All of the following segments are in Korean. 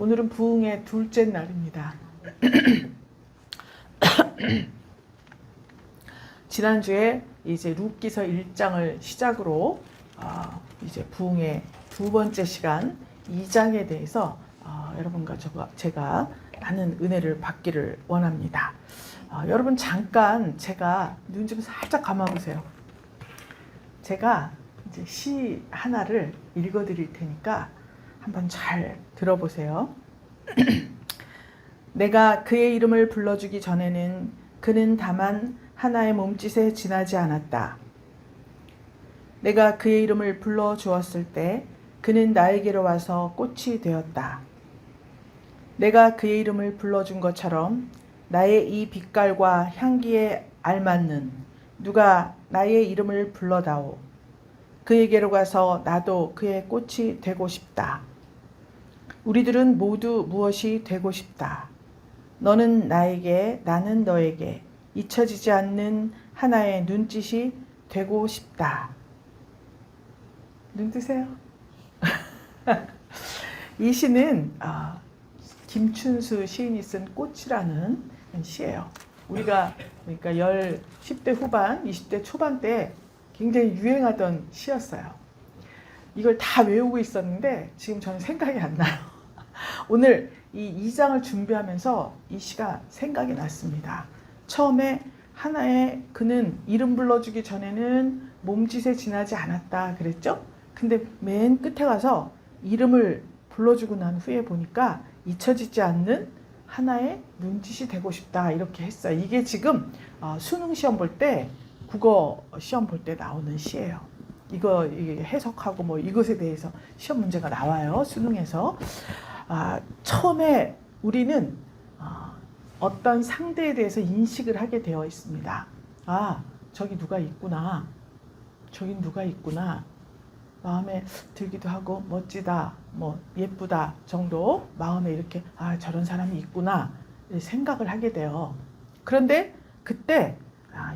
오늘은 부흥의 둘째 날입니다. 지난주에 이제 룻기서 1장을 시작으로 이제 부흥의 두 번째 시간 2장에 대해서 여러분과 제가 많은 은혜를 받기를 원합니다. 여러분 잠깐 제가 눈 좀 살짝 감아보세요. 제가 이제 시 하나를 읽어드릴 테니까 한번 잘 들어보세요. 내가 그의 이름을 불러주기 전에는 그는 다만 하나의 몸짓에 지나지 않았다. 내가 그의 이름을 불러주었을 때 그는 나에게로 와서 꽃이 되었다. 내가 그의 이름을 불러준 것처럼 나의 이 빛깔과 향기에 알맞는 누가 나의 이름을 불러다오. 그에게로 가서 나도 그의 꽃이 되고 싶다. 우리들은 모두 무엇이 되고 싶다. 너는 나에게, 나는 너에게 잊혀지지 않는 하나의 눈짓이 되고 싶다. 눈 뜨세요? 이 시는 김춘수 시인이 쓴 꽃이라는 시예요. 우리가 그러니까 10대 후반, 20대 초반 때 굉장히 유행하던 시였어요. 이걸 다 외우고 있었는데 지금 저는 생각이 안 나요. 오늘 이 2장을 준비하면서 이 시가 생각이 났습니다. 처음에 하나의 그는 이름 불러주기 전에는 몸짓에 지나지 않았다 그랬죠? 근데 맨 끝에 가서 이름을 불러주고 난 후에 보니까 잊혀지지 않는 하나의 눈짓이 되고 싶다 이렇게 했어요. 이게 지금 수능 시험 볼 때, 국어 시험 볼 때 나오는 시예요. 이거 해석하고 뭐 이것에 대해서 시험 문제가 나와요. 수능에서. 처음에 우리는 어떤 상대에 대해서 인식을 하게 되어 있습니다. 저기 누가 있구나. 저긴 누가 있구나. 마음에 들기도 하고 멋지다, 뭐 예쁘다 정도 마음에 이렇게 저런 사람이 있구나 생각을 하게 돼요. 그런데 그때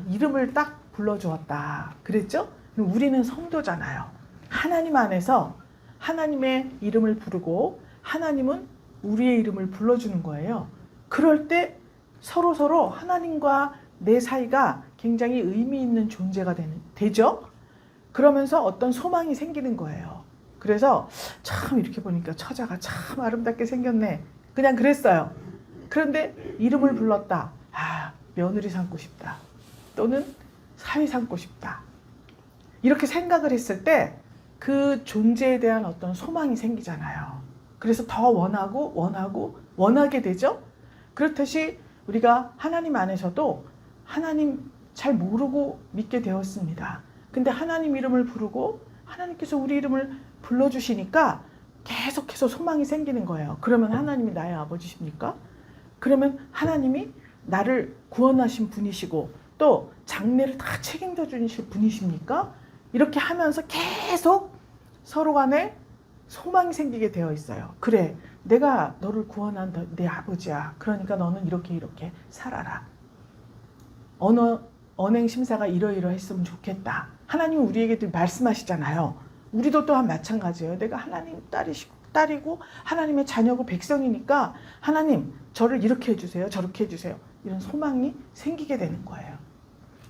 이름을 딱 불러주었다 그랬죠? 우리는 성도잖아요. 하나님 안에서 하나님의 이름을 부르고 하나님은 우리의 이름을 불러주는 거예요. 그럴 때 서로 하나님과 내 사이가 굉장히 의미 있는 존재가 되죠? 그러면서 어떤 소망이 생기는 거예요. 그래서 참 이렇게 보니까 처자가 참 아름답게 생겼네. 그냥 그랬어요. 그런데 이름을 불렀다. 며느리 삼고 싶다. 또는 사위 삼고 싶다. 이렇게 생각을 했을 때 그 존재에 대한 어떤 소망이 생기잖아요. 그래서 더 원하게 되죠. 그렇듯이 우리가 하나님 안에서도 하나님 잘 모르고 믿게 되었습니다. 근데 하나님 이름을 부르고 하나님께서 우리 이름을 불러주시니까 계속해서 소망이 생기는 거예요. 그러면 하나님이 나의 아버지십니까? 그러면 하나님이 나를 구원하신 분이시고 또 장래를 다 책임져 주실 분이십니까? 이렇게 하면서 계속 서로 간에 소망이 생기게 되어 있어요. 그래, 내가 너를 구원한 내 아버지야. 그러니까 너는 이렇게 살아라. 언행 심사가 이러이러했으면 좋겠다. 하나님은 우리에게 말씀하시잖아요. 우리도 또한 마찬가지예요. 내가 하나님 딸이고 하나님의 자녀고 백성이니까 하나님 저를 이렇게 해주세요. 저렇게 해주세요. 이런 소망이 생기게 되는 거예요.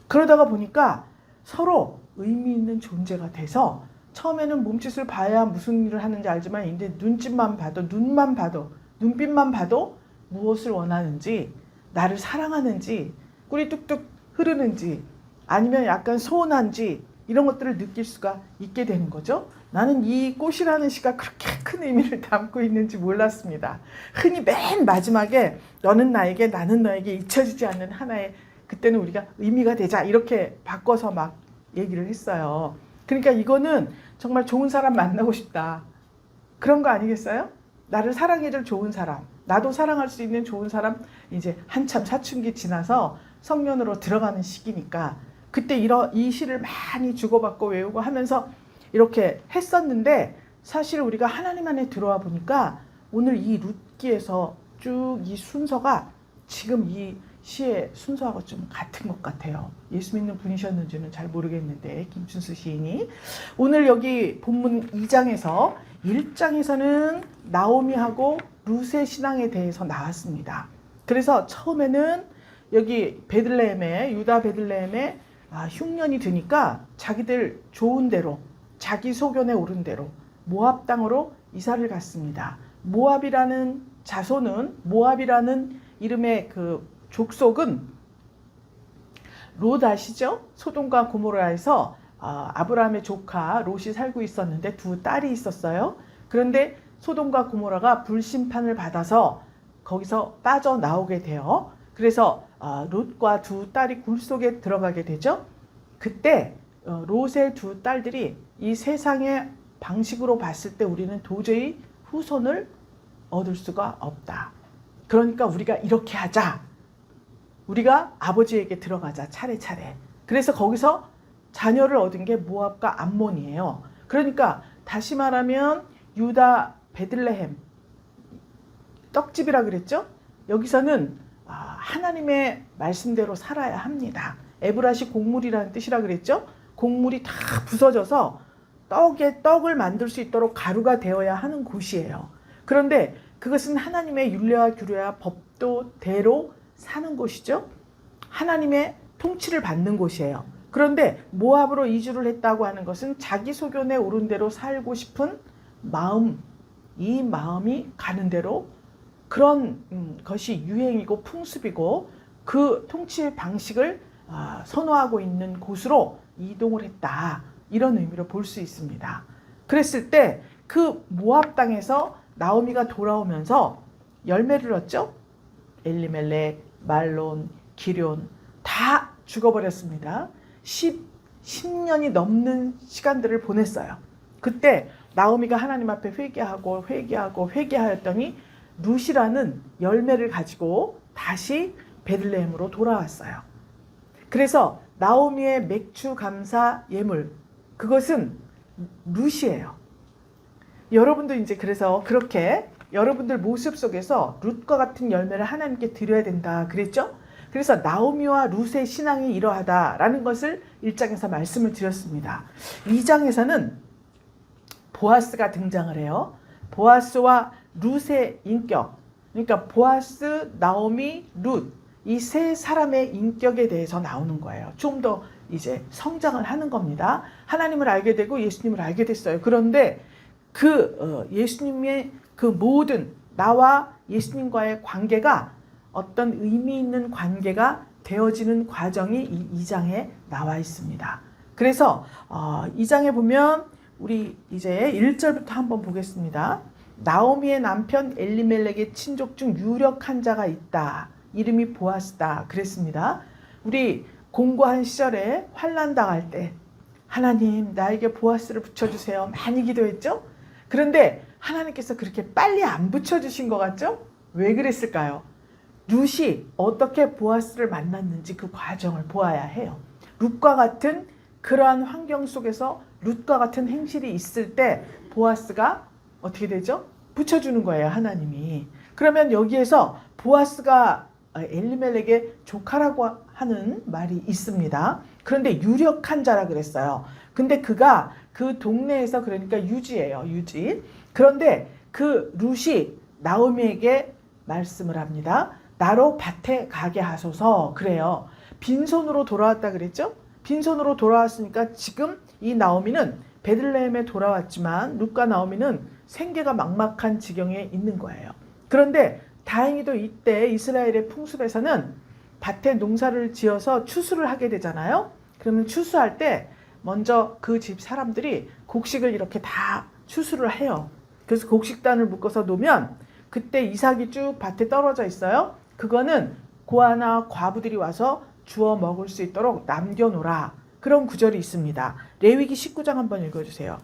그러다가 보니까 서로 의미 있는 존재가 돼서 처음에는 몸짓을 봐야 무슨 일을 하는지 알지만 이제 눈빛만 봐도 무엇을 원하는지, 나를 사랑하는지, 꿀이 뚝뚝 흐르는지 아니면 약간 소원한지 이런 것들을 느낄 수가 있게 되는 거죠. 나는 이 꽃이라는 시가 그렇게 큰 의미를 담고 있는지 몰랐습니다. 흔히 맨 마지막에 너는 나에게 나는 너에게 잊혀지지 않는 하나의, 그때는 우리가 의미가 되자 이렇게 바꿔서 막 얘기를 했어요. 그러니까 이거는 정말 좋은 사람 만나고 싶다. 그런 거 아니겠어요? 나를 사랑해줄 좋은 사람, 나도 사랑할 수 있는 좋은 사람, 이제 한참 사춘기 지나서 성년으로 들어가는 시기니까 그때 이 시를 많이 주고받고 외우고 하면서 이렇게 했었는데 사실 우리가 하나님 안에 들어와 보니까 오늘 이 룻기에서 쭉 이 순서가 지금 이 시의 순서하고 좀 같은 것 같아요. 예수 믿는 분이셨는지는 잘 모르겠는데 김춘수 시인이 오늘 여기 본문 2장에서 1장에서는 나오미하고 룻의 신앙에 대해서 나왔습니다. 그래서 처음에는 여기 베들레헴에, 유다 베들레헴에 흉년이 드니까 자기들 좋은 대로, 자기 소견에 오른 대로 모압 땅으로 이사를 갔습니다. 모압이라는 자손은, 모압이라는 이름의 그 족속은 롯 아시죠? 소돔과 고모라에서 아브라함의 조카 롯이 살고 있었는데 두 딸이 있었어요. 그런데 소돔과 고모라가 불심판을 받아서 거기서 빠져나오게 돼요. 그래서 롯과 두 딸이 굴 속에 들어가게 되죠. 그때 롯의 두 딸들이 이 세상의 방식으로 봤을 때 우리는 도저히 후손을 얻을 수가 없다. 그러니까 우리가 이렇게 하자. 우리가 아버지에게 들어가자, 차례차례. 그래서 거기서 자녀를 얻은 게 모압과 암몬이에요. 그러니까 다시 말하면 유다 베들레헴, 떡집이라 그랬죠? 여기서는 하나님의 말씀대로 살아야 합니다. 에브라시 곡물이라는 뜻이라 그랬죠? 곡물이 다 부서져서 떡을 만들 수 있도록 가루가 되어야 하는 곳이에요. 그런데 그것은 하나님의 율례와 규례와 법도대로 사는 곳이죠. 하나님의 통치를 받는 곳이에요. 그런데 모압으로 이주를 했다고 하는 것은 자기 소견에 오른 대로 살고 싶은 마음, 이 마음이 가는 대로 그런 것이 유행이고 풍습이고 그 통치 방식을 선호하고 있는 곳으로 이동을 했다. 이런 의미로 볼 수 있습니다. 그랬을 때 그 모압 땅에서 나오미가 돌아오면서 열매를 얻죠. 엘리멜렉, 말론, 기럨 다 죽어버렸습니다. 10년이 넘는 시간들을 보냈어요. 그때 나오미가 하나님 앞에 회개하였더니 룻이라는 열매를 가지고 다시 베들레헴으로 돌아왔어요. 그래서 나오미의 맥주 감사 예물, 그것은 룻이에요. 여러분도 이제 그래서 그렇게 여러분들 모습 속에서 룻과 같은 열매를 하나님께 드려야 된다 그랬죠? 그래서 나오미와 룻의 신앙이 이러하다라는 것을 1장에서 말씀을 드렸습니다. 2장에서는 보아스가 등장을 해요. 보아스와 룻의 인격, 그러니까 보아스, 나오미, 룻, 이 세 사람의 인격에 대해서 나오는 거예요. 좀 더 이제 성장을 하는 겁니다. 하나님을 알게 되고 예수님을 알게 됐어요. 그런데 예수님의 그 모든 나와 예수님과의 관계가 어떤 의미 있는 관계가 되어지는 과정이 이 2장에 나와 있습니다. 그래서 2장에 보면 우리 이제 1절부터 한번 보겠습니다. 나오미의 남편 엘리멜렉의 친족 중 유력한 자가 있다. 이름이 보아스다. 그랬습니다. 우리 공고한 시절에 환난 당할 때 하나님 나에게 보아스를 붙여주세요. 많이 기도했죠? 그런데 하나님께서 그렇게 빨리 안 붙여주신 것 같죠? 왜 그랬을까요? 룻이 어떻게 보아스를 만났는지 그 과정을 보아야 해요. 룻과 같은 그러한 환경 속에서 룻과 같은 행실이 있을 때 보아스가 어떻게 되죠? 붙여주는 거예요, 하나님이. 그러면 여기에서 보아스가 엘리멜렉의 조카라고 하는 말이 있습니다. 그런데 유력한 자라 그랬어요. 근데 그가 그 동네에서 그러니까 유지예요, 유지. 그런데 그 룻이 나오미에게 말씀을 합니다. 나로 밭에 가게 하소서. 그래요. 빈손으로 돌아왔다 그랬죠? 빈손으로 돌아왔으니까 지금 이 나오미는 베들레헴에 돌아왔지만 룻과 나오미는 생계가 막막한 지경에 있는 거예요. 그런데 다행히도 이때 이스라엘의 풍습에서는 밭에 농사를 지어서 추수를 하게 되잖아요. 그러면 추수할 때 먼저 그 집 사람들이 곡식을 이렇게 다 추수를 해요. 그래서 곡식단을 묶어서 놓으면 그때 이삭이 쭉 밭에 떨어져 있어요. 그거는 고아나 과부들이 와서 주워 먹을 수 있도록 남겨놓으라. 그런 구절이 있습니다. 레위기 19장 한번 읽어주세요.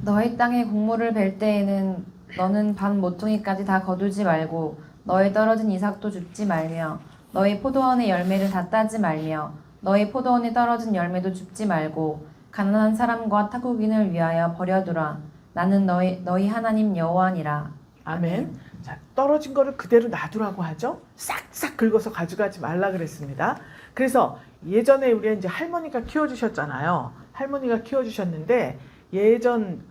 너희 땅에 곡물을 벨 때에는 너는 반 모퉁이까지 다 거두지 말고 너희 떨어진 이삭도 줍지 말며 너희 포도원의 열매를 다 따지 말며 너희 포도원에 떨어진 열매도 줍지 말고 가난한 사람과 타국인을 위하여 버려두라. 나는 너희 하나님 여호와니라. 아멘. 자, 떨어진 거를 그대로 놔두라고 하죠. 싹싹 긁어서 가져가지 말라 그랬습니다. 그래서 예전에 우리 이제 할머니가 키워주셨잖아요. 할머니가 키워주셨는데 예전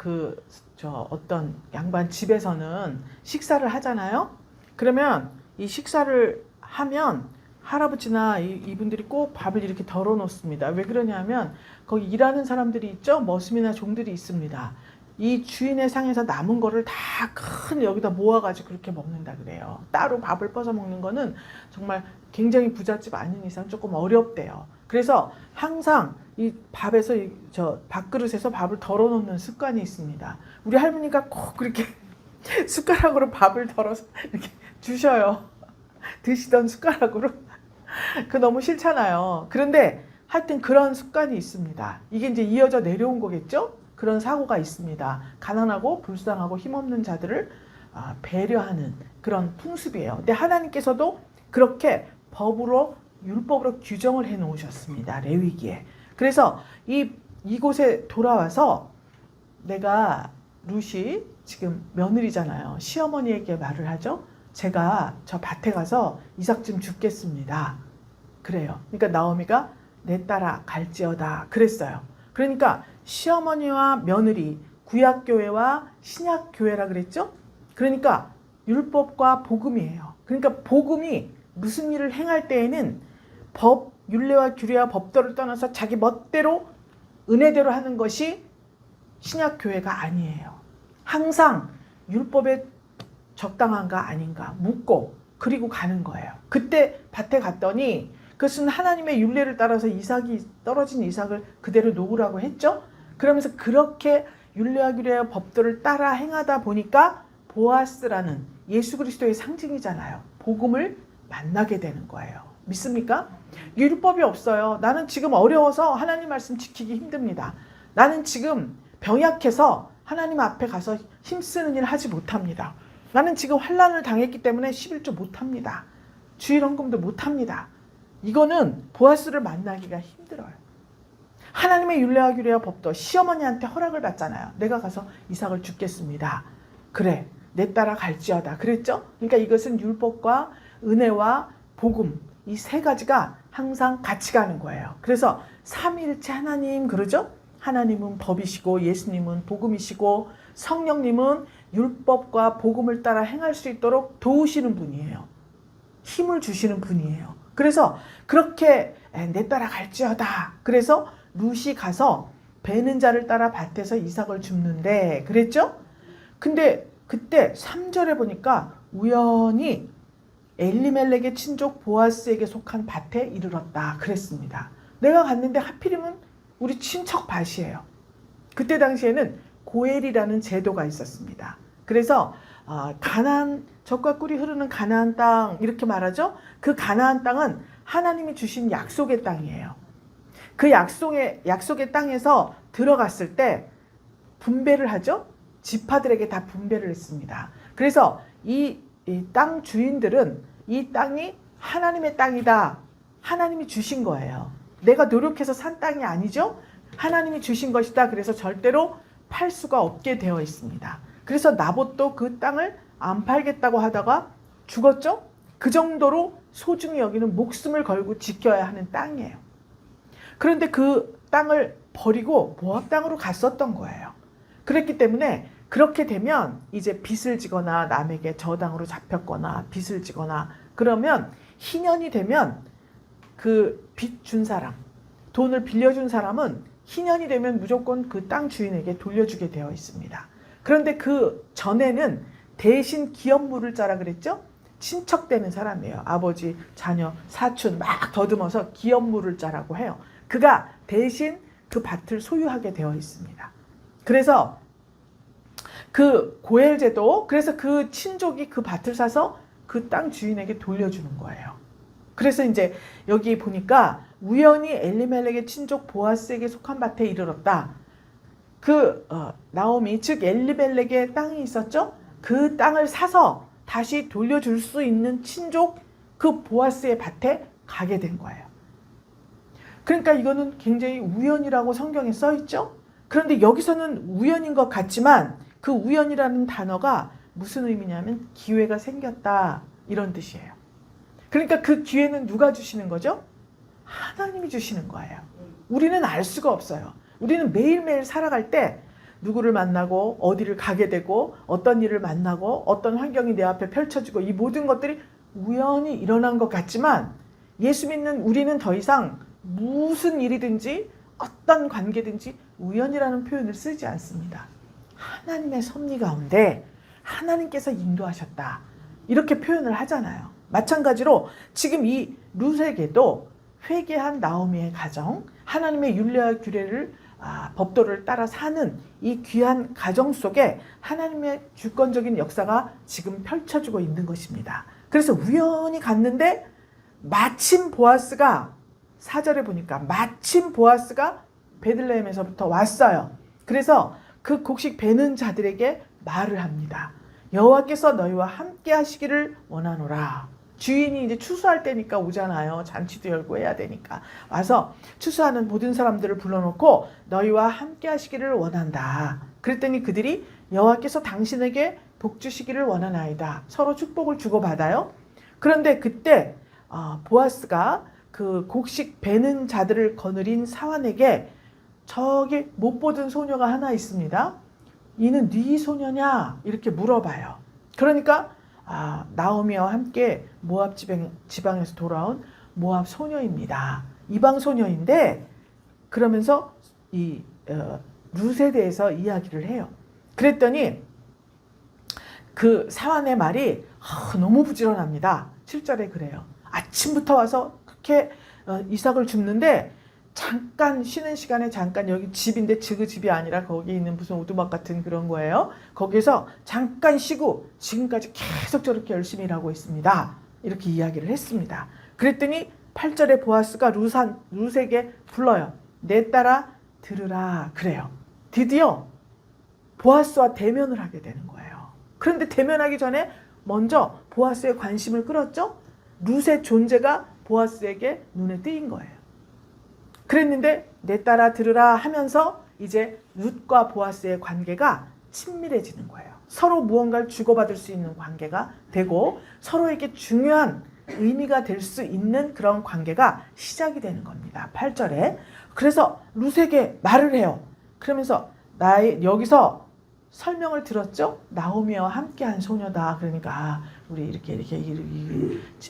어떤 양반 집에서는 식사를 하잖아요. 그러면 이 식사를 하면 할아버지나 이분들이 꼭 밥을 이렇게 덜어 놓습니다. 왜 그러냐면 거기 일하는 사람들이 있죠. 머슴이나 종들이 있습니다. 이 주인의 상에서 남은 거를 다 큰 여기다 모아가지고 그렇게 먹는다 그래요. 따로 밥을 퍼서 먹는 거는 정말 굉장히 부잣집 아닌 이상 조금 어렵대요. 그래서 항상 이 밥에서 저 밥그릇에서 밥을 덜어 놓는 습관이 있습니다. 우리 할머니가 꼭 그렇게 숟가락으로 밥을 덜어서 이렇게 주셔요. 드시던 숟가락으로. 그 너무 싫잖아요. 그런데 하여튼 그런 습관이 있습니다. 이게 이제 이어져 내려온 거겠죠? 그런 사고가 있습니다. 가난하고 불쌍하고 힘없는 자들을 배려하는 그런 풍습이에요. 근데 하나님께서도 그렇게 법으로 율법으로 규정을 해 놓으셨습니다. 레위기에. 그래서 이곳에 돌아와서 내가 룻이 지금 며느리잖아요. 시어머니에게 말을 하죠. 제가 저 밭에 가서 이삭 좀 줍겠습니다. 그래요. 그러니까 나오미가 내 딸아 갈지어다 그랬어요. 그러니까 시어머니와 며느리, 구약교회와 신약교회라 그랬죠. 그러니까 율법과 복음이에요. 그러니까 복음이 무슨 일을 행할 때에는 법, 율례와 규례와 법도를 떠나서 자기 멋대로 은혜대로 하는 것이 신약교회가 아니에요. 항상 율법에 적당한가 아닌가 묻고 그리고 가는 거예요. 그때 밭에 갔더니 그것은 하나님의 율례를 따라서 떨어진 이삭을 그대로 놓으라고 했죠. 그러면서 그렇게 율례와 규례와 법도를 따라 행하다 보니까 보아스라는 예수 그리스도의 상징이잖아요. 복음을 만나게 되는 거예요. 믿습니까? 율법이 없어요. 나는 지금 어려워서 하나님 말씀 지키기 힘듭니다. 나는 지금 병약해서 하나님 앞에 가서 힘쓰는 일 하지 못합니다. 나는 지금 환난을 당했기 때문에 11조 못합니다. 주일 헌금도 못합니다. 이거는 보아스를 만나기가 힘들어요. 하나님의 율례와 규례와 법도 시어머니한테 허락을 받잖아요. 내가 가서 이삭을 줍겠습니다. 그래 내 딸아 갈지어다 그랬죠. 그러니까 이것은 율법과 은혜와 복음 이 세 가지가 항상 같이 가는 거예요. 그래서 삼위일체 하나님 그러죠. 하나님은 법이시고 예수님은 복음이시고 성령님은 율법과 복음을 따라 행할 수 있도록 도우시는 분이에요. 힘을 주시는 분이에요. 그래서 그렇게 내 따라 갈지어다. 그래서 룻이 가서 베는 자를 따라 밭에서 이삭을 줍는데 그랬죠? 근데 그때 3절에 보니까 우연히 엘리멜렉의 친족 보아스에게 속한 밭에 이르렀다 그랬습니다. 내가 갔는데 하필이면 우리 친척 밭이에요. 그때 당시에는 고엘이라는 제도가 있었습니다. 그래서 가나안 젖과 꿀이 흐르는 가나안 땅 이렇게 말하죠. 그 가나안 땅은 하나님이 주신 약속의 땅이에요. 그 약속의 땅에서 들어갔을 때 분배를 하죠. 지파들에게 다 분배를 했습니다. 그래서 이 땅 주인들은 이 땅이 하나님의 땅이다. 하나님이 주신 거예요. 내가 노력해서 산 땅이 아니죠. 하나님이 주신 것이다. 그래서 절대로 팔 수가 없게 되어 있습니다. 그래서 나봇도 그 땅을 안 팔겠다고 하다가 죽었죠. 그 정도로 소중히 여기는 목숨을 걸고 지켜야 하는 땅이에요. 그런데 그 땅을 버리고 모압 땅으로 갔었던 거예요. 그랬기 때문에 그렇게 되면 이제 빚을 지거나 남에게 저당으로 잡혔거나 빚을 지거나 그러면 희년이 되면 그 빚 준 사람, 돈을 빌려준 사람은 희년이 되면 무조건 그 땅 주인에게 돌려주게 되어 있습니다. 그런데 그 전에는 대신 기업물을 짜라 그랬죠? 친척되는 사람이에요. 아버지, 자녀, 사촌 막 더듬어서 기업물을 짜라고 해요. 그가 대신 그 밭을 소유하게 되어 있습니다. 그래서 그 고엘제도 그래서 그 친족이 그 밭을 사서 그 땅 주인에게 돌려주는 거예요. 그래서 이제 여기 보니까 우연히 엘리멜렉의 친족 보아스에게 속한 밭에 이르렀다. 그 나오미 즉 엘리멜렉의 땅이 있었죠. 그 땅을 사서 다시 돌려줄 수 있는 친족 그 보아스의 밭에 가게 된 거예요. 그러니까 이거는 굉장히 우연이라고 성경에 써 있죠. 그런데 여기서는 우연인 것 같지만 그 우연이라는 단어가 무슨 의미냐면 기회가 생겼다 이런 뜻이에요. 그러니까 그 기회는 누가 주시는 거죠? 하나님이 주시는 거예요. 우리는 알 수가 없어요. 우리는 매일매일 살아갈 때 누구를 만나고 어디를 가게 되고 어떤 일을 만나고 어떤 환경이 내 앞에 펼쳐지고 이 모든 것들이 우연히 일어난 것 같지만 예수 믿는 우리는 더 이상 무슨 일이든지 어떤 관계든지 우연이라는 표현을 쓰지 않습니다. 하나님의 섭리 가운데 하나님께서 인도하셨다. 이렇게 표현을 하잖아요. 마찬가지로 지금 이 룻에게도 회개한 나오미의 가정, 하나님의 율례와 규례를 법도를 따라 사는 이 귀한 가정 속에 하나님의 주권적인 역사가 지금 펼쳐지고 있는 것입니다. 그래서 우연히 갔는데 마침 보아스가 4절에 보니까 마침 보아스가 베들레헴에서부터 왔어요. 그래서 그 곡식 베는 자들에게 말을 합니다. 여호와께서 너희와 함께 하시기를 원하노라. 주인이 이제 추수할 때니까 오잖아요. 잔치도 열고 해야 되니까. 와서 추수하는 모든 사람들을 불러놓고 너희와 함께 하시기를 원한다. 그랬더니 그들이 여호와께서 당신에게 복 주시기를 원하나이다. 서로 축복을 주고받아요. 그런데 그때 보아스가 그 곡식 베는 자들을 거느린 사환에게 저기 못 보던 소녀가 하나 있습니다. 이는 네 소녀냐? 이렇게 물어봐요. 그러니까 나오미와 함께 모압 지방에서 돌아온 모압 소녀입니다. 이방 소녀인데 그러면서 이 룻에 대해서 이야기를 해요. 그랬더니 그 사환의 말이 너무 부지런합니다. 7절에 그래요. 아침부터 와서 그렇게 이삭을 줍는데 잠깐 쉬는 시간에 잠깐 여기 집인데 그 집이 아니라 거기 있는 무슨 오두막 같은 그런 거예요. 거기서 잠깐 쉬고 지금까지 계속 저렇게 열심히 일하고 있습니다. 이렇게 이야기를 했습니다. 그랬더니 8절에 보아스가 룻에게 불러요. 내 딸아 들으라 그래요. 드디어 보아스와 대면을 하게 되는 거예요. 그런데 대면하기 전에 먼저 보아스의 관심을 끌었죠. 룻의 존재가 보아스에게 눈에 띄인 거예요. 그랬는데 내 딸아 들으라 하면서 이제 룻과 보아스의 관계가 친밀해지는 거예요. 서로 무언가를 주고받을 수 있는 관계가 되고 서로에게 중요한 의미가 될 수 있는 그런 관계가 시작이 되는 겁니다. 8절에. 그래서 룻에게 말을 해요. 그러면서 여기서 설명을 들었죠? 나오미와 함께한 소녀다. 그러니까 우리 이렇게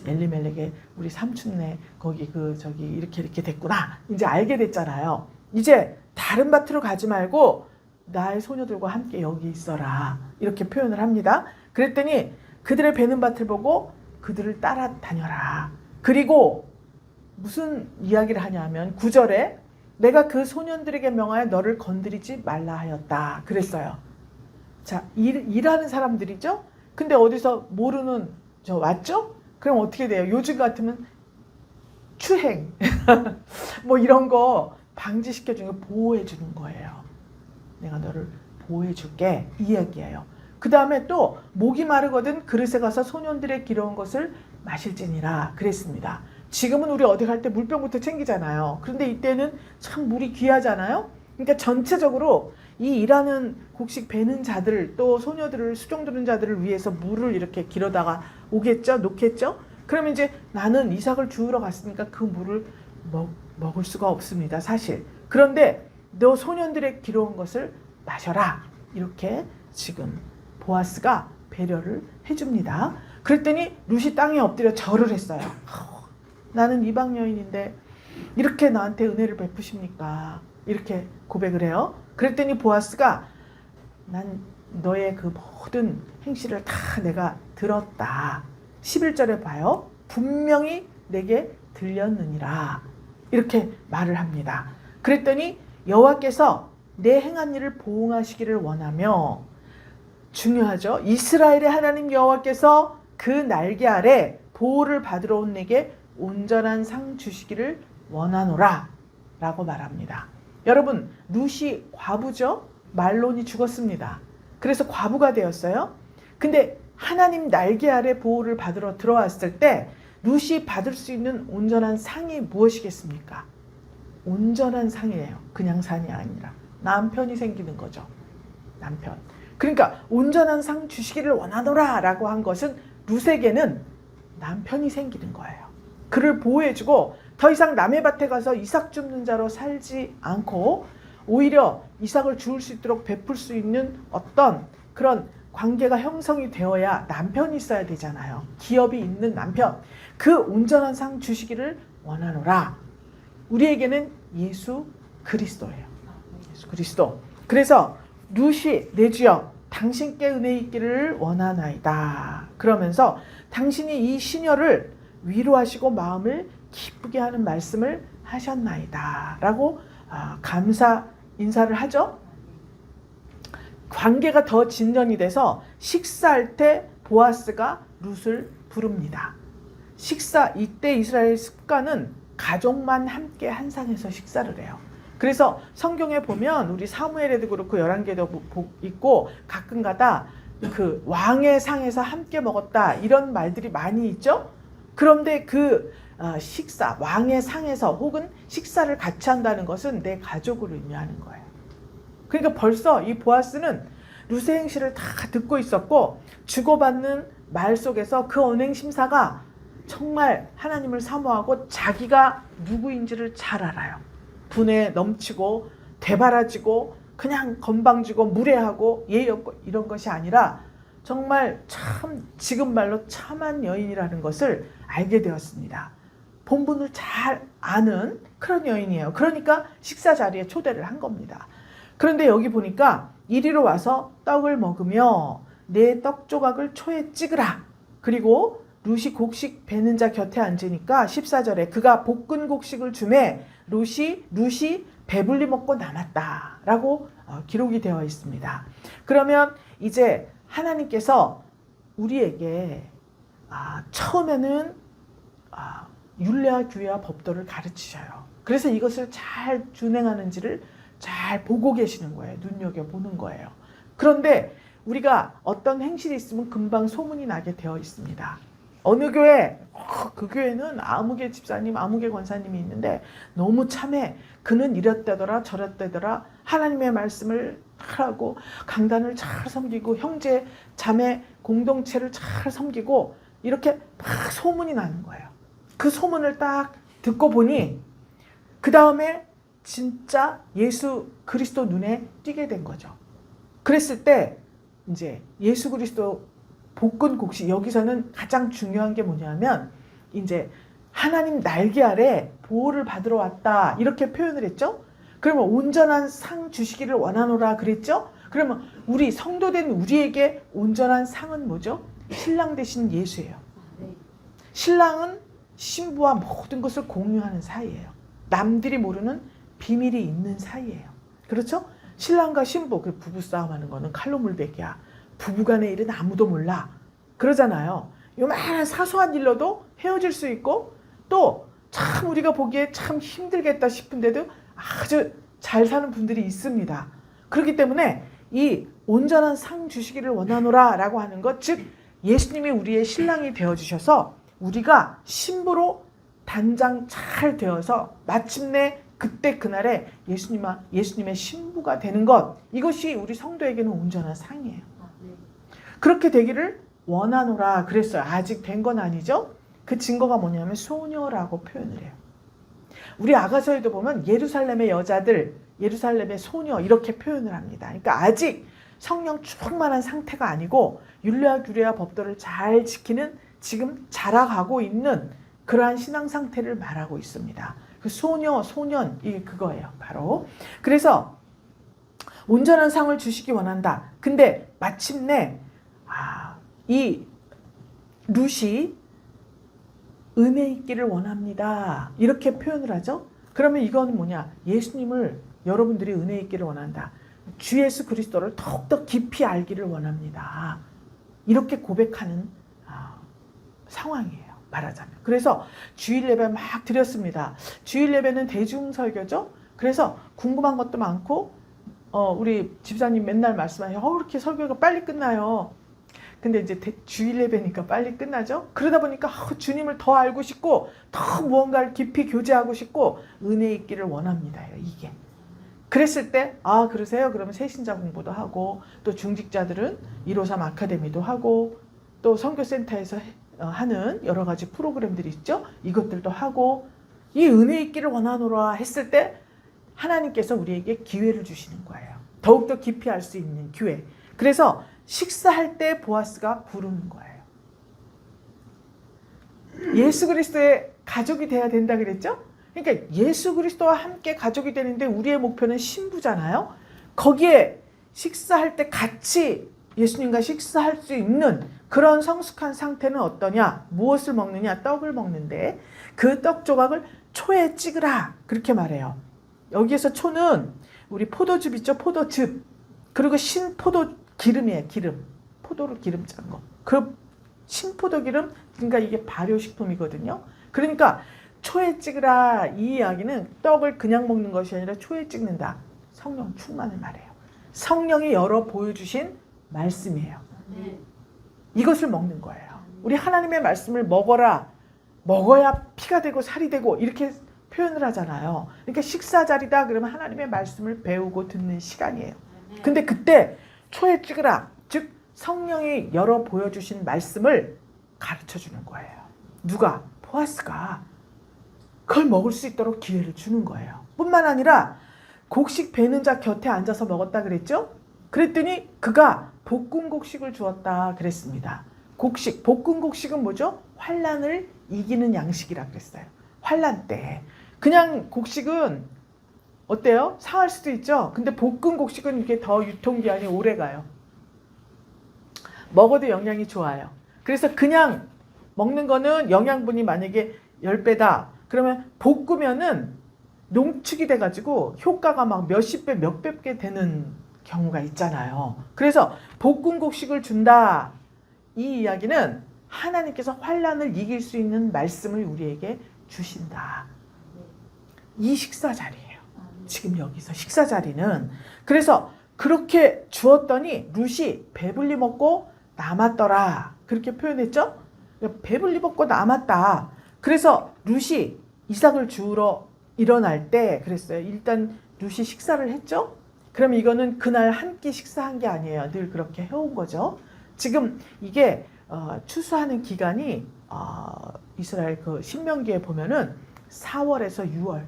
엘리멜렉의 우리 삼촌네 거기 저기 이렇게 됐구나. 이제 알게 됐잖아요. 이제 다른 밭으로 가지 말고 나의 소녀들과 함께 여기 있어라. 이렇게 표현을 합니다. 그랬더니 그들의 베는 밭을 보고 그들을 따라다녀라. 그리고 무슨 이야기를 하냐면 9절에 내가 그 소년들에게 명하여 너를 건드리지 말라 하였다. 그랬어요. 자, 일하는 사람들이죠? 근데 어디서 모르는 왔죠? 그럼 어떻게 돼요? 요즘 같으면 추행 뭐 이런 거 방지시켜주는 거 보호해주는 거예요. 내가 너를 보호해줄게 이 얘기예요. 그 다음에 또 목이 마르거든 그릇에 가서 소년들의 기러운 것을 마실지니라 그랬습니다. 지금은 우리 어디 갈 때 물병부터 챙기잖아요. 그런데 이때는 참 물이 귀하잖아요. 그러니까 전체적으로 이 일하는 곡식 베는 자들 또 소녀들을 수종 두는 자들을 위해서 물을 이렇게 길어다가 오겠죠? 놓겠죠? 그러면 이제 나는 이삭을 주우러 갔으니까 그 물을 먹을 수가 없습니다. 사실. 그런데 너 소년들의 기러운 것을 마셔라. 이렇게 지금 보아스가 배려를 해줍니다. 그랬더니 룻이 땅에 엎드려 절을 했어요. 나는 이방 여인인데 이렇게 나한테 은혜를 베푸십니까? 이렇게 고백을 해요. 그랬더니 보아스가 난 너의 그 모든 행실을 다 내가 들었다. 11절에 봐요. 분명히 내게 들렸느니라. 이렇게 말을 합니다. 그랬더니 여호와께서 내 행한 일을 보응하시기를 원하며 중요하죠. 이스라엘의 하나님 여호와께서 그 날개 아래 보호를 받으러 온 내게 온전한 상 주시기를 원하노라 라고 말합니다. 여러분 룻이 과부죠. 말론이 죽었습니다. 그래서 과부가 되었어요. 근데 하나님 날개 아래 보호를 받으러 들어왔을 때 룻이 받을 수 있는 온전한 상이 무엇이겠습니까? 온전한 상이에요. 그냥 상이 아니라 남편이 생기는 거죠. 남편. 그러니까 온전한 상 주시기를 원하노라 라고 한 것은 룻에게는 남편이 생기는 거예요. 그를 보호해주고 더 이상 남의 밭에 가서 이삭 줍는 자로 살지 않고 오히려 이삭을 주울 수 있도록 베풀 수 있는 어떤 그런 관계가 형성이 되어야 남편이 있어야 되잖아요. 기업이 있는 남편. 그 온전한 상 주시기를 원하노라. 우리에게는 예수 그리스도예요. 예수 그리스도. 그래서 룻이 내 주여 당신께 은혜 있기를 원하나이다. 그러면서 당신이 이 시녀를 위로하시고 마음을 기쁘게 하는 말씀을 하셨나이다. 라고 감사 인사를 하죠. 관계가 더 진전이 돼서 식사할 때 보아스가 룻을 부릅니다. 식사, 이때 이스라엘 습관은 가족만 함께 한 상에서 식사를 해요. 그래서 성경에 보면 우리 사무엘에도 그렇고 열왕기에도 있고 가끔가다 그 왕의 상에서 함께 먹었다 이런 말들이 많이 있죠. 그런데 그 식사, 왕의 상에서 혹은 식사를 같이 한다는 것은 내 가족을 의미하는 거예요. 그러니까 벌써 이 보아스는 룻의 행실을 다 듣고 있었고 주고받는 말 속에서 그 언행 심사가 정말 하나님을 사모하고 자기가 누구인지를 잘 알아요. 분에 넘치고 되바라지고 그냥 건방지고 무례하고 예의 없고 이런 것이 아니라 정말 참 지금 말로 참한 여인이라는 것을 알게 되었습니다. 본분을 잘 아는 그런 여인이에요. 그러니까 식사 자리에 초대를 한 겁니다. 그런데 여기 보니까 이리로 와서 떡을 먹으며 내 떡 조각을 초에 찍으라. 그리고 룻이 곡식 베는 자 곁에 앉으니까 14절에 그가 볶은 곡식을 주매 룻이 배불리 먹고 남았다 라고 기록이 되어 있습니다. 그러면 이제 하나님께서 우리에게 처음에는 율례와 규례와 법도를 가르치셔요. 그래서 이것을 잘 준행하는지를 잘 보고 계시는 거예요. 눈여겨보는 거예요. 그런데 우리가 어떤 행실이 있으면 금방 소문이 나게 되어 있습니다. 어느 교회, 그 교회는 아무개 집사님, 아무개 권사님이 있는데 너무 참해. 그는 이랬다더라 저랬다더라. 하나님의 말씀을 하고 강단을 잘 섬기고 형제 자매 공동체를 잘 섬기고 이렇게 막 소문이 나는 거예요. 그 소문을 딱 듣고 보니 그 다음에 진짜 예수 그리스도 눈에 띄게 된 거죠. 그랬을 때 이제 예수 그리스도 볶은 곡식, 여기서는 가장 중요한 게 뭐냐면 이제 하나님 날개 아래 보호를 받으러 왔다 이렇게 표현을 했죠. 그러면 온전한 상 주시기를 원하노라 그랬죠. 그러면 우리 성도된 우리에게 온전한 상은 뭐죠? 신랑 되신 예수예요. 신랑은 신부와 모든 것을 공유하는 사이예요. 남들이 모르는 비밀이 있는 사이예요. 그렇죠? 신랑과 신부, 그 부부싸움하는 거는 칼로 물베기야. 부부간의 일은 아무도 몰라. 그러잖아요. 요만한 사소한 일로도 헤어질 수 있고 또 참 우리가 보기에 참 힘들겠다 싶은데도 아주 잘 사는 분들이 있습니다. 그렇기 때문에 이 온전한 상 주시기를 원하노라 라고 하는 것, 즉 예수님이 우리의 신랑이 되어주셔서 우리가 신부로 단장 잘 되어서 마침내 그때 그날에 예수님의 신부가 되는 것, 이것이 우리 성도에게는 온전한 상이에요. 그렇게 되기를 원하노라 그랬어요. 아직 된 건 아니죠. 그 증거가 뭐냐면 소녀라고 표현을 해요. 우리 아가서에도 보면 예루살렘의 여자들, 예루살렘의 소녀 이렇게 표현을 합니다. 그러니까 아직 성령 충만한 상태가 아니고 율례와 규례와 법도를 잘 지키는 지금 자라가고 있는 그러한 신앙 상태를 말하고 있습니다. 그 소녀, 소년, 이게 그거예요. 바로. 그래서 온전한 상을 주시기 원한다. 근데 마침내 이 룻이 은혜 있기를 원합니다. 이렇게 표현을 하죠. 그러면 이건 뭐냐? 예수님을 여러분들이 은혜 있기를 원한다. 주 예수 그리스도를 더욱더 깊이 알기를 원합니다. 이렇게 고백하는 상황이에요. 말하자면. 그래서 주일 예배 막 드렸습니다. 주일 예배는 대중설교죠. 그래서 궁금한 것도 많고 우리 집사님 맨날 말씀하셔요. 이렇게 설교가 빨리 끝나요. 근데 이제 주일 예배니까 빨리 끝나죠. 그러다 보니까 주님을 더 알고 싶고 더 무언가를 깊이 교제하고 싶고 은혜 있기를 원합니다. 이게. 그랬을 때 그러세요? 그러면 새신자 공부도 하고 또 중직자들은 153 아카데미도 하고 또 선교센터에서 하는 여러 가지 프로그램들이 있죠. 이것들도 하고 이 은혜 있기를 원하노라 했을 때 하나님께서 우리에게 기회를 주시는 거예요. 더욱더 깊이 알 수 있는 기회. 그래서 식사할 때 보아스가 부르는 거예요. 예수 그리스도의 가족이 돼야 된다 그랬죠? 그러니까 예수 그리스도와 함께 가족이 되는데 우리의 목표는 신부잖아요. 거기에 식사할 때 같이 예수님과 식사할 수 있는 그런 성숙한 상태는 어떠냐? 무엇을 먹느냐? 떡을 먹는데 그 떡 조각을 초에 찍으라 그렇게 말해요. 여기에서 초는 우리 포도즙 있죠? 포도즙. 그리고 신포도 기름이에요. 기름. 포도로 기름 짠 거. 그 신포도 기름, 그러니까 이게 발효식품이거든요. 그러니까 초에 찍으라 이 이야기는 떡을 그냥 먹는 것이 아니라 초에 찍는다. 성령 충만을 말해요. 성령이 열어 보여주신 말씀이에요. 이것을 먹는 거예요. 우리 하나님의 말씀을 먹어라. 먹어야 피가 되고 살이 되고 이렇게 표현을 하잖아요. 그러니까 식사 자리다 그러면 하나님의 말씀을 배우고 듣는 시간이에요. 근데 그때 초에 찍으라. 즉 성령이 열어 보여주신 말씀을 가르쳐 주는 거예요. 누가? 보아스가 그걸 먹을 수 있도록 기회를 주는 거예요. 뿐만 아니라 곡식 베는 자 곁에 앉아서 먹었다 그랬죠? 그랬더니 그가 볶은 곡식을 주었다 그랬습니다. 곡식, 볶은 곡식은 뭐죠? 환난을 이기는 양식이라 그랬어요. 환난 때. 그냥 곡식은 어때요? 상할 수도 있죠? 근데 볶은 곡식은 이게 더 유통기한이 오래 가요. 먹어도 영양이 좋아요. 그래서 그냥 먹는 거는 영양분이 만약에 10배다. 그러면 볶으면은 농축이 돼가지고 효과가 막 몇십 배, 몇백 배 되는 경우가 있잖아요. 그래서 볶은 곡식을 준다. 이 이야기는 하나님께서 환난을 이길 수 있는 말씀을 우리에게 주신다. 이 식사 자리예요. 지금 여기서 식사 자리는. 그래서 그렇게 주었더니 룻이 배불리 먹고 남았더라. 그렇게 표현했죠? 배불리 먹고 남았다. 그래서 룻이 이삭을 주우러 일어날 때 그랬어요. 일단 룻이 식사를 했죠? 그럼 이거는 그날 한 끼 식사한 게 아니에요. 늘 그렇게 해온 거죠. 지금 이게 추수하는 기간이 이스라엘 그 신명기에 보면은 4월에서 6월.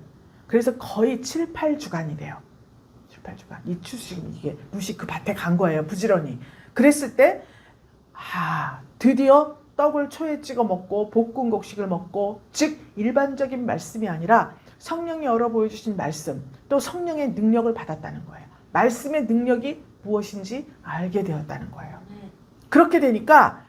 그래서 거의 7, 8주간이 돼요. 7, 8주간. 이 추수 이게 룻이 그 밭에 간 거예요. 부지런히. 그랬을 때 드디어 떡을 초에 찍어 먹고 볶은 곡식을 먹고, 즉 일반적인 말씀이 아니라 성령이 열어 보여주신 말씀, 또 성령의 능력을 받았다는 거예요. 말씀의 능력이 무엇인지 알게 되었다는 거예요. 그렇게 되니까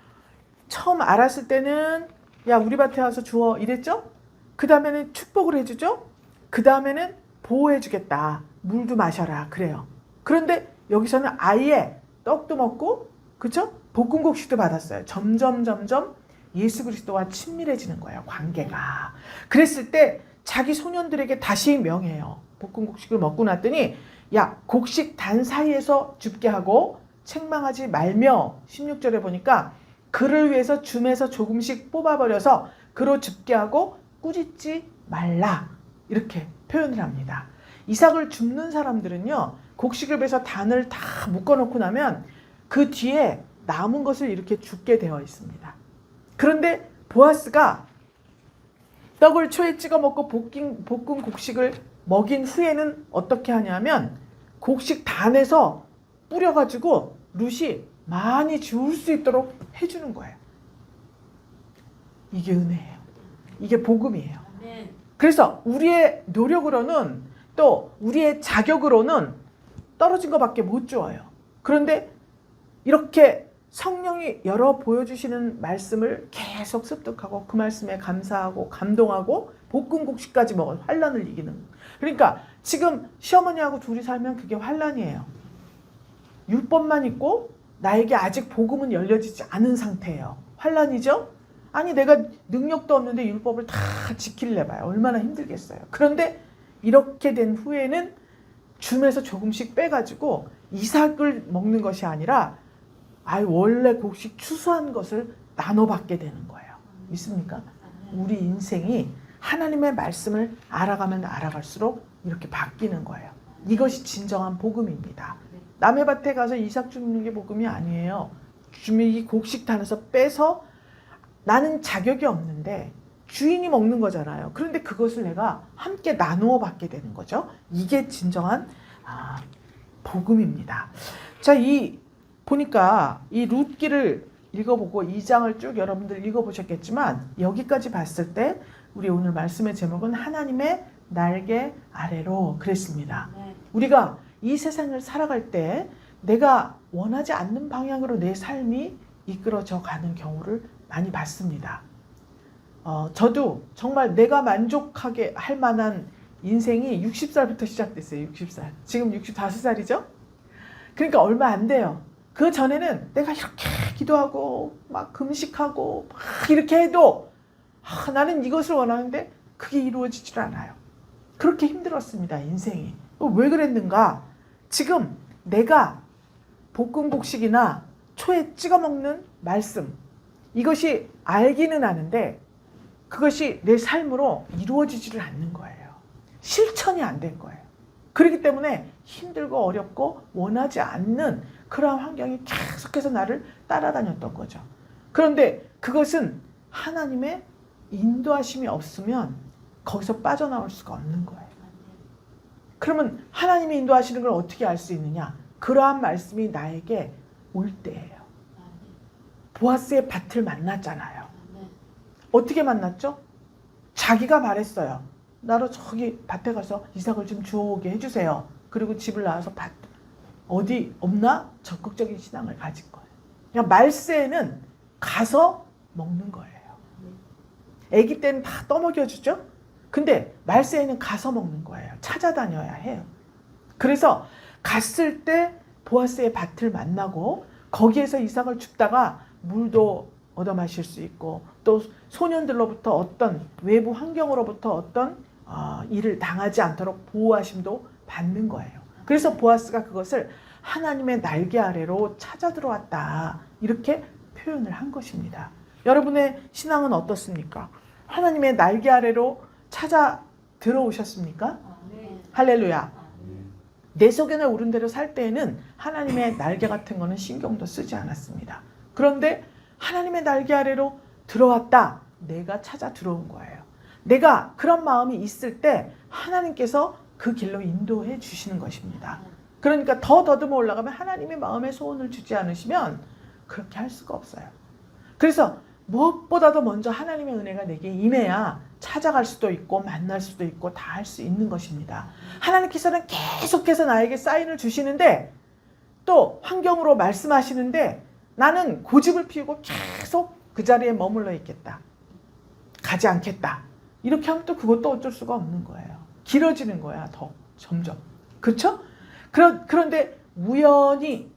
처음 알았을 때는 야 우리 밭에 와서 주워 이랬죠. 그 다음에는 축복을 해주죠. 그 다음에는 보호해 주겠다. 물도 마셔라 그래요. 그런데 여기서는 아예 떡도 먹고 그렇죠? 볶은 곡식도 받았어요. 점점 예수 그리스도와 친밀해지는 거예요. 관계가. 그랬을 때 자기 소년들에게 다시 명해요. 볶은 곡식을 먹고 났더니 야 곡식 단 사이에서 줍게 하고 책망하지 말며, 16절에 보니까 그를 위해서 줌에서 조금씩 뽑아버려서 그로 줍게 하고 꾸짖지 말라 이렇게 표현을 합니다. 이삭을 줍는 사람들은요 곡식을 베서 단을 다 묶어놓고 나면 그 뒤에 남은 것을 이렇게 줍게 되어 있습니다. 그런데 보아스가 떡을 초에 찍어 먹고 볶은 곡식을 먹인 후에는 어떻게 하냐면 곡식 단에서 뿌려가지고 룻이 많이 주울 수 있도록 해주는 거예요. 이게 은혜예요. 이게 복음이에요. 그래서 우리의 노력으로는 또 우리의 자격으로는 떨어진 것밖에 못 주어요. 그런데 이렇게 성령이 열어 보여주시는 말씀을 계속 습득하고 그 말씀에 감사하고 감동하고 볶은 곡식까지 먹은 환난을 이기는. 그러니까 지금 시어머니하고 둘이 살면 그게 환난이에요. 율법만 있고 나에게 아직 복음은 열려지지 않은 상태예요. 환난이죠? 아니 내가 능력도 없는데 율법을 다 지키려 봐요. 얼마나 힘들겠어요. 그런데 이렇게 된 후에는 줌에서 조금씩 빼가지고 이삭을 먹는 것이 아니라 원래 곡식 추수한 것을 나눠받게 되는 거예요. 믿습니까? 우리 인생이 하나님의 말씀을 알아가면 알아갈수록 이렇게 바뀌는 거예요. 이것이 진정한 복음입니다. 남의 밭에 가서 이삭 줍는 게 복음이 아니에요. 주민이 곡식 단에서 빼서 나는 자격이 없는데 주인이 먹는 거잖아요. 그런데 그것을 내가 함께 나누어 받게 되는 거죠. 이게 진정한 복음입니다. 자, 보니까 이 룻기를 읽어보고 2장을 쭉 여러분들 읽어보셨겠지만 여기까지 봤을 때 우리 오늘 말씀의 제목은 하나님의 날개 아래로 그랬습니다. 우리가 이 세상을 살아갈 때 내가 원하지 않는 방향으로 내 삶이 이끌어져 가는 경우를 많이 봤습니다. 저도 정말 내가 만족하게 할 만한 인생이 60살부터 시작됐어요. 60살. 지금 65살이죠? 그러니까 얼마 안 돼요. 그 전에는 내가 이렇게 기도하고 막 금식하고 막 이렇게 해도 나는 이것을 원하는데 그게 이루어지질 않아요. 그렇게 힘들었습니다. 인생이. 왜 그랬는가? 지금 내가 볶음국식이나 초에 찍어 먹는 말씀, 이것이 알기는 아는데 그것이 내 삶으로 이루어지지를 않는 거예요. 실천이 안 된 거예요. 그렇기 때문에 힘들고 어렵고 원하지 않는 그러한 환경이 계속해서 나를 따라다녔던 거죠. 그런데 그것은 하나님의 인도하심이 없으면 거기서 빠져나올 수가 없는 거예요. 그러면 하나님이 인도하시는 걸 어떻게 알 수 있느냐? 그러한 말씀이 나에게 올 때예요. 보아스의 밭을 만났잖아요. 어떻게 만났죠? 자기가 말했어요. 나로 저기 밭에 가서 이삭을 좀 주워오게 해주세요. 그리고 집을 나와서 밭 어디 없나? 적극적인 신앙을 가진 거예요. 그냥 말세에는 가서 먹는 거예요. 아기 때는 다 떠먹여주죠? 근데 말세에는 가서 먹는 거예요. 찾아다녀야 해요. 그래서 갔을 때 보아스의 밭을 만나고 거기에서 이삭을 줍다가 물도 얻어 마실 수 있고 또 소년들로부터 어떤 외부 환경으로부터 어떤 일을 당하지 않도록 보호하심도 받는 거예요. 그래서 보아스가 그것을 하나님의 날개 아래로 찾아 들어왔다 이렇게 표현을 한 것입니다. 여러분의 신앙은 어떻습니까? 하나님의 날개 아래로 찾아 들어오셨습니까? 할렐루야. 내 소견에 오른 대로 살 때에는 하나님의 날개 같은 거는 신경도 쓰지 않았습니다. 그런데 하나님의 날개 아래로 들어왔다. 내가 찾아 들어온 거예요. 내가 그런 마음이 있을 때 하나님께서 그 길로 인도해 주시는 것입니다. 그러니까 더 더듬어 올라가면 하나님의 마음에 소원을 주지 않으시면 그렇게 할 수가 없어요. 그래서 무엇보다도 먼저 하나님의 은혜가 내게 임해야 찾아갈 수도 있고 만날 수도 있고 다 할 수 있는 것입니다. 하나님께서는 계속해서 나에게 사인을 주시는데 또 환경으로 말씀하시는데 나는 고집을 피우고 계속 그 자리에 머물러 있겠다. 가지 않겠다. 이렇게 하면 또 그것도 어쩔 수가 없는 거예요. 길어지는 거야, 더 점점. 그렇죠? 그런데 우연히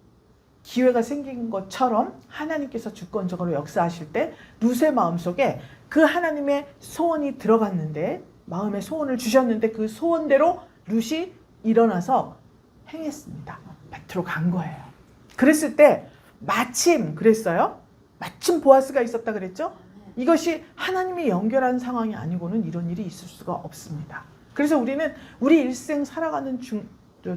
기회가 생긴 것처럼 하나님께서 주권적으로 역사하실 때 룻의 마음속에 그 하나님의 소원이 들어갔는데 마음의 소원을 주셨는데 그 소원대로 룻이 일어나서 행했습니다. 밭으로 간 거예요. 그랬을 때 마침 그랬어요. 마침 보아스가 있었다 그랬죠. 이것이 하나님이 연결한 상황이 아니고는 이런 일이 있을 수가 없습니다. 그래서 우리는 우리 일생 살아가는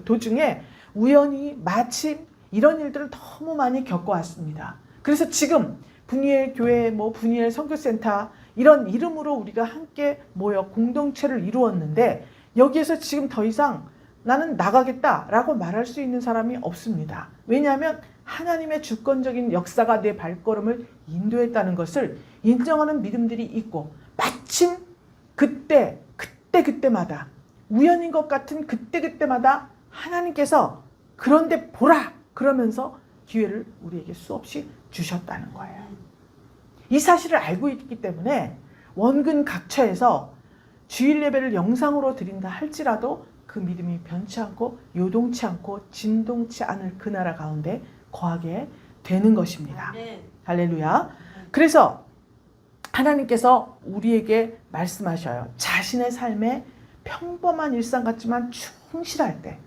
도중에 우연히 마침 이런 일들을 너무 많이 겪어왔습니다. 그래서 지금 분이엘 교회, 분이엘 선교센터 이런 이름으로 우리가 함께 모여 공동체를 이루었는데 여기에서 지금 더 이상 나는 나가겠다라고 말할 수 있는 사람이 없습니다. 왜냐하면 하나님의 주권적인 역사가 내 발걸음을 인도했다는 것을 인정하는 믿음들이 있고 마침 그때마다 우연인 것 같은 그때마다 하나님께서 그런데 보라! 그러면서 기회를 우리에게 수없이 주셨다는 거예요. 이 사실을 알고 있기 때문에 원근 각처에서 주일 예배를 영상으로 드린다 할지라도 그 믿음이 변치 않고 요동치 않고 진동치 않을 그 나라 가운데 거하게 되는 것입니다. 할렐루야. 그래서 하나님께서 우리에게 말씀하셔요. 자신의 삶에 평범한 일상 같지만 충실할 때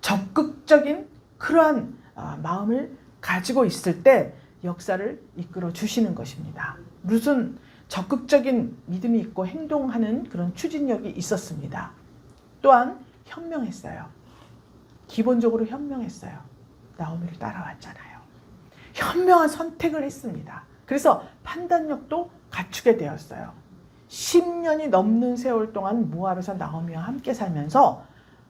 적극적인 그러한 마음을 가지고 있을 때 역사를 이끌어 주시는 것입니다. 룻은 적극적인 믿음이 있고 행동하는 그런 추진력이 있었습니다. 또한 현명했어요. 기본적으로 현명했어요. 나오미를 따라왔잖아요. 현명한 선택을 했습니다. 그래서 판단력도 갖추게 되었어요. 10년이 넘는 세월 동안 모압에서 나오미와 함께 살면서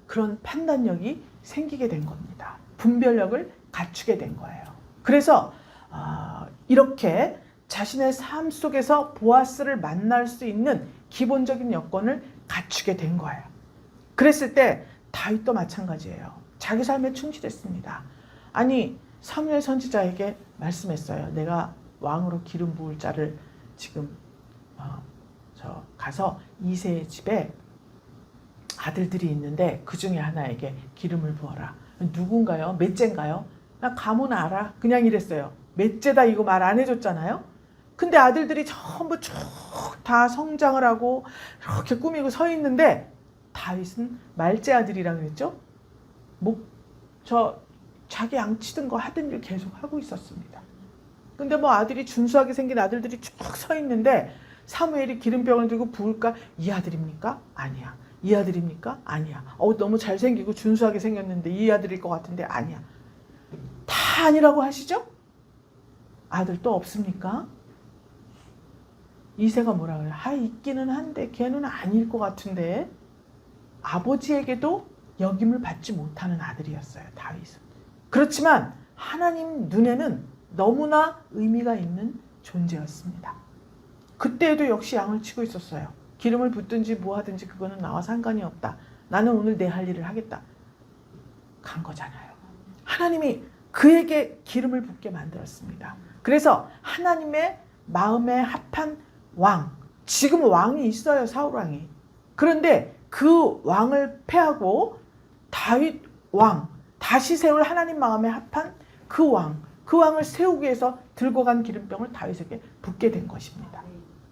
그런 판단력이 생기게 된 겁니다. 분별력을 갖추게 된 거예요. 그래서 이렇게 자신의 삶 속에서 보아스를 만날 수 있는 기본적인 여건을 갖추게 된 거예요. 그랬을 때 다윗도 마찬가지예요. 자기 삶에 충실했습니다. 아니 사무엘 선지자에게 말씀했어요. 내가 왕으로 기름 부을 자를 지금 가서 이새의 집에 아들들이 있는데 그 중에 하나에게 기름을 부어라. 누군가요? 맷째인가요? 나 가문 알아. 그냥 이랬어요. 맷째다 이거 말 안 해줬잖아요. 근데 아들들이 전부 쭉 다 성장을 하고 이렇게 꾸미고 서 있는데 다윗은 말째 아들이라 그랬죠? 자기 양치든 거 하든 일 계속 하고 있었습니다. 근데 뭐 아들이 준수하게 생긴 아들들이 쭉 서 있는데 사무엘이 기름병을 들고 부을까? 이 아들입니까? 아니야. 이 아들입니까? 아니야. 너무 잘생기고 준수하게 생겼는데 이 아들일 것 같은데 아니야. 다 아니라고 하시죠? 아들 또 없습니까? 이새가 뭐라 그래요? 있기는 한데 걔는 아닐 것 같은데. 아버지에게도 역임을 받지 못하는 아들이었어요. 다윗은. 그렇지만 하나님 눈에는 너무나 의미가 있는 존재였습니다. 그때에도 역시 양을 치고 있었어요. 기름을 붓든지 뭐 하든지 그거는 나와 상관이 없다. 나는 오늘 내 할 일을 하겠다. 간 거잖아요. 하나님이 그에게 기름을 붓게 만들었습니다. 그래서 하나님의 마음에 합한 왕, 지금 왕이 있어요. 사울왕이. 그런데 그 왕을 패하고 다윗 왕, 다시 세울 하나님 마음에 합한 그 왕을 세우기 위해서 들고 간 기름병을 다윗에게 붓게 된 것입니다.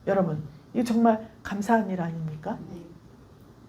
여러분, 이거 정말 감사한 일 아닙니까?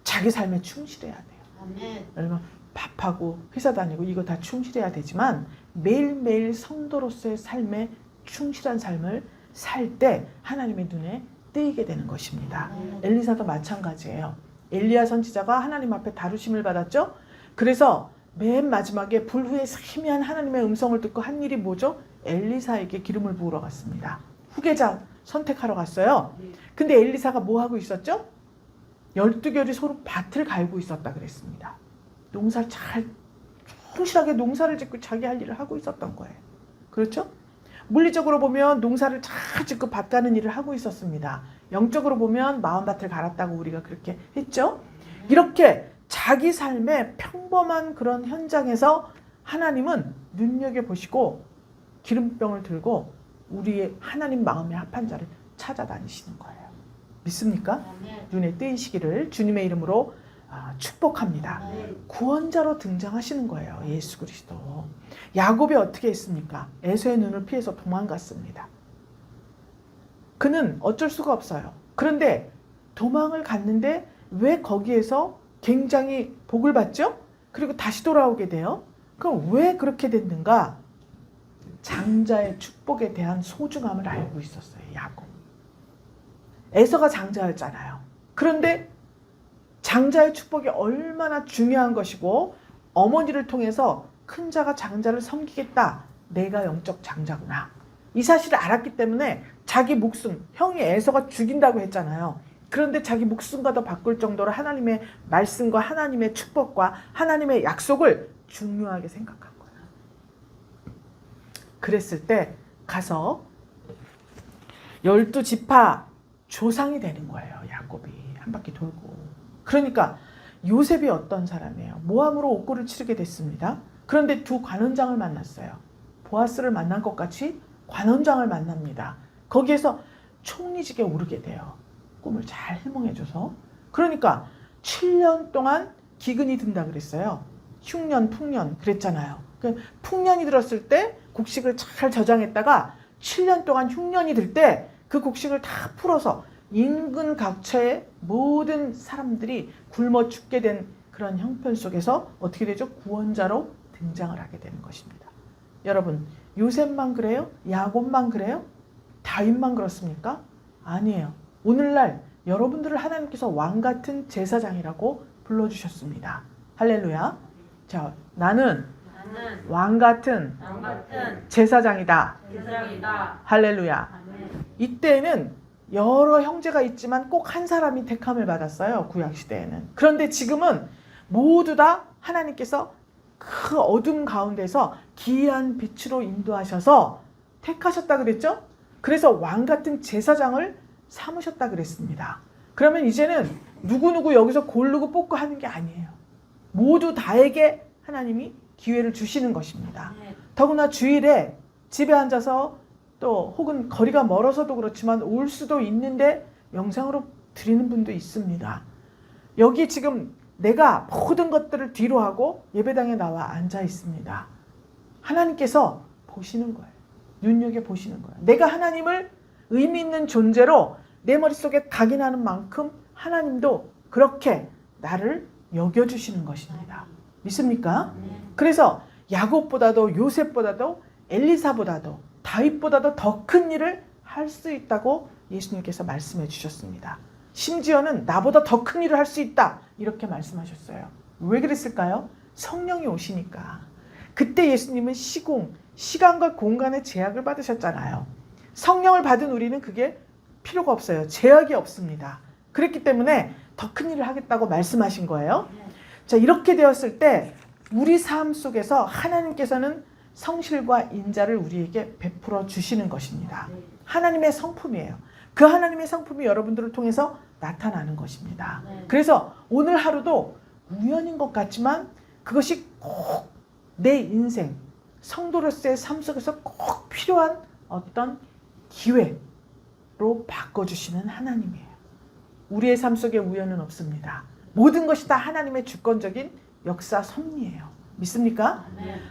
자기 삶에 충실해야 돼요. 여러분, 밥하고 회사 다니고 이거 다 충실해야 되지만 매일매일 성도로서의 삶에 충실한 삶을 살 때 하나님의 눈에 띄게 되는 것입니다. 엘리사도 마찬가지예요. 엘리야 선지자가 하나님 앞에 다루심을 받았죠. 그래서 맨 마지막에 불후에 희미한 하나님의 음성을 듣고 한 일이 뭐죠? 엘리사에게 기름을 부으러 갔습니다. 후계자 선택하러 갔어요. 근데 엘리사가 뭐 하고 있었죠? 12개월이 서로 밭을 갈고 있었다 그랬습니다. 농사 잘 충실하게 농사를 짓고 자기 할 일을 하고 있었던 거예요. 그렇죠? 물리적으로 보면 농사를 잘 짓고 밭 가는 일을 하고 있었습니다. 영적으로 보면 마음밭을 갈았다고 우리가 그렇게 했죠. 이렇게 자기 삶의 평범한 그런 현장에서 하나님은 눈여겨보시고 기름병을 들고 우리의 하나님 마음에 합한 자를 찾아다니시는 거예요. 믿습니까? 눈에 띄시기를 주님의 이름으로 축복합니다. 구원자로 등장하시는 거예요. 예수 그리스도. 야곱이 어떻게 했습니까? 에서의 눈을 피해서 도망갔습니다. 그는 어쩔 수가 없어요. 그런데 도망을 갔는데 왜 거기에서 굉장히 복을 받죠? 그리고 다시 돌아오게 돼요. 그럼 왜 그렇게 됐는가? 장자의 축복에 대한 소중함을 알고 있었어요. 야곱. 에서가 장자였잖아요. 그런데 장자의 축복이 얼마나 중요한 것이고 어머니를 통해서 큰 자가 장자를 섬기겠다. 내가 영적 장자구나. 이 사실을 알았기 때문에 자기 목숨, 형이 에서가 죽인다고 했잖아요. 그런데 자기 목숨과 더 바꿀 정도로 하나님의 말씀과 하나님의 축복과 하나님의 약속을 중요하게 생각한 거예요. 그랬을 때 가서 12지파 조상이 되는 거예요. 야곱이 한 바퀴 돌고. 그러니까 요셉이 어떤 사람이에요? 모함으로 옥고를 치르게 됐습니다. 그런데 두 관원장을 만났어요. 보아스를 만난 것 같이 관원장을 만납니다. 거기에서 총리직에 오르게 돼요. 꿈을 잘 해몽해줘서. 그러니까 7년 동안 기근이 든다 그랬어요. 흉년, 풍년 그랬잖아요. 풍년이 들었을 때 곡식을 잘 저장했다가 7년 동안 흉년이 들 때 그 곡식을 다 풀어서 인근 각처의 모든 사람들이 굶어 죽게 된 그런 형편 속에서 어떻게 되죠? 구원자로 등장을 하게 되는 것입니다. 여러분, 요셉만 그래요? 야곱만 그래요? 다윗만 그렇습니까? 아니에요. 오늘날 여러분들을 하나님께서 왕같은 제사장이라고 불러주셨습니다. 할렐루야. 자, 나는 왕같은 제사장이다. 할렐루야. 이때는 여러 형제가 있지만 꼭 한 사람이 택함을 받았어요. 구약시대에는. 그런데 지금은 모두 다 하나님께서 그 어둠 가운데서 기이한 빛으로 인도하셔서 택하셨다 그랬죠? 그래서 왕 같은 제사장을 삼으셨다 그랬습니다. 그러면 이제는 누구누구 여기서 고르고 뽑고 하는 게 아니에요. 모두 다에게 하나님이 기회를 주시는 것입니다. 더구나 주일에 집에 앉아서 또 혹은 거리가 멀어서도 그렇지만 올 수도 있는데 영상으로 드리는 분도 있습니다. 여기 지금 내가 모든 것들을 뒤로 하고 예배당에 나와 앉아 있습니다. 하나님께서 보시는 거예요. 눈여겨보시는 거예요. 내가 하나님을 의미 있는 존재로 내 머릿속에 각인하는 만큼 하나님도 그렇게 나를 여겨주시는 것입니다. 믿습니까? 그래서 야곱보다도 요셉보다도 엘리사보다도 다윗보다도 더 큰 일을 할 수 있다고 예수님께서 말씀해 주셨습니다. 심지어는 나보다 더 큰 일을 할 수 있다 이렇게 말씀하셨어요. 왜 그랬을까요? 성령이 오시니까. 그때 예수님은 시간과 공간의 제약을 받으셨잖아요. 성령을 받은 우리는 그게 필요가 없어요. 제약이 없습니다. 그랬기 때문에 더 큰 일을 하겠다고 말씀하신 거예요. 자, 이렇게 되었을 때 우리 삶 속에서 하나님께서는 성실과 인자를 우리에게 베풀어 주시는 것입니다. 하나님의 성품이에요. 그 하나님의 성품이 여러분들을 통해서 나타나는 것입니다. 그래서 오늘 하루도 우연인 것 같지만 그것이 꼭 내 인생, 성도로서의 삶 속에서 꼭 필요한 어떤 기회로 바꿔주시는 하나님이에요. 우리의 삶 속에 우연은 없습니다. 모든 것이 다 하나님의 주권적인 역사 섭리예요. 믿습니까?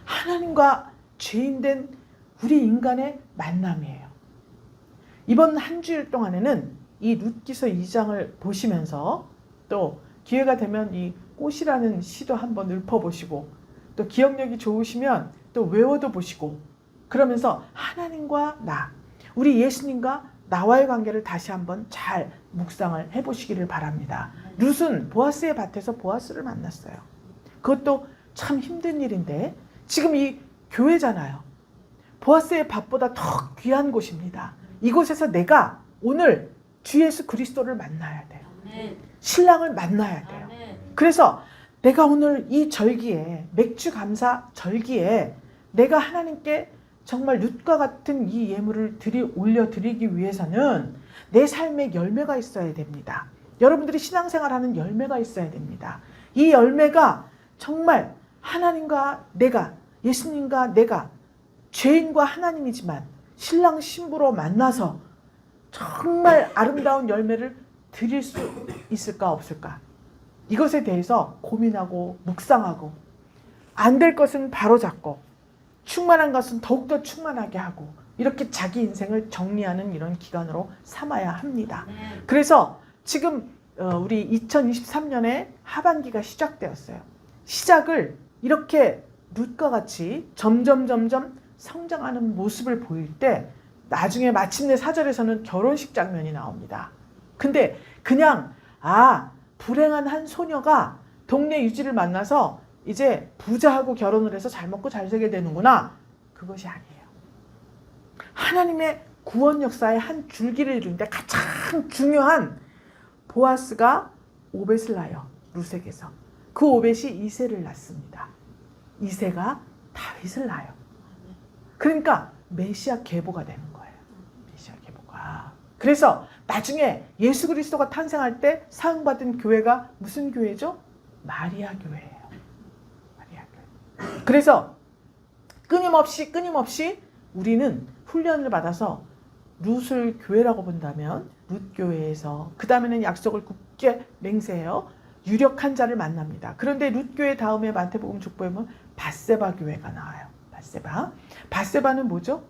하나님과 죄인된 우리 인간의 만남이에요. 이번 한 주일 동안에는 이 룻기서 2장을 보시면서 또 기회가 되면 이 꽃이라는 시도 한번 읊어보시고 또 기억력이 좋으시면 또 외워도 보시고 그러면서 하나님과 나, 우리 예수님과 나와의 관계를 다시 한번 잘 묵상을 해보시기를 바랍니다. 룻은 보아스의 밭에서 보아스를 만났어요. 그것도 참 힘든 일인데 지금 이 교회잖아요. 보아스의 밭보다 더 귀한 곳입니다. 이곳에서 내가 오늘 주 예수 그리스도를 만나야 돼요. 신랑을 만나야 돼요. 그래서 내가 오늘 이 절기에 맥주 감사 절기에 내가 하나님께 정말 룻과 같은 이 예물을 올려드리기 위해서는 내 삶에 열매가 있어야 됩니다. 여러분들이 신앙생활하는 열매가 있어야 됩니다. 이 열매가 정말 하나님과 내가, 예수님과 내가 죄인과 하나님이지만 신랑 신부로 만나서 정말 아름다운 열매를 드릴 수 있을까 없을까? 이것에 대해서 고민하고 묵상하고 안 될 것은 바로잡고 충만한 것은 더욱더 충만하게 하고 이렇게 자기 인생을 정리하는 이런 기간으로 삼아야 합니다. 그래서 지금 우리 2023년에 하반기가 시작되었어요. 시작을 이렇게 룻과 같이 점점 성장하는 모습을 보일 때 나중에 마침내 4절에서는 결혼식 장면이 나옵니다. 근데 그냥 불행한 한 소녀가 동네 유지를 만나서 이제 부자하고 결혼을 해서 잘 먹고 잘 살게 되는구나. 그것이 아니에요. 하나님의 구원 역사의 한 줄기를 이루는데 가장 중요한 보아스가 오벳을 낳아요. 룻에게서. 그 오벳이 이새를 낳습니다. 이새가 다윗을 낳아요. 그러니까 메시아 계보가 되는 거예요. 메시아 계보가. 그래서 나중에 예수 그리스도가 탄생할 때 사용받은 교회가 무슨 교회죠? 마리아 교회예요. 마리아 교회. 그래서 끊임없이 우리는 훈련을 받아서 룻을 교회라고 본다면 룻 교회에서 그 다음에는 약속을 굳게 맹세해요. 유력한 자를 만납니다. 그런데 룻 교회 다음에 마태복음 족보에 보면 밧세바 교회가 나와요. 밧세바는 뭐죠?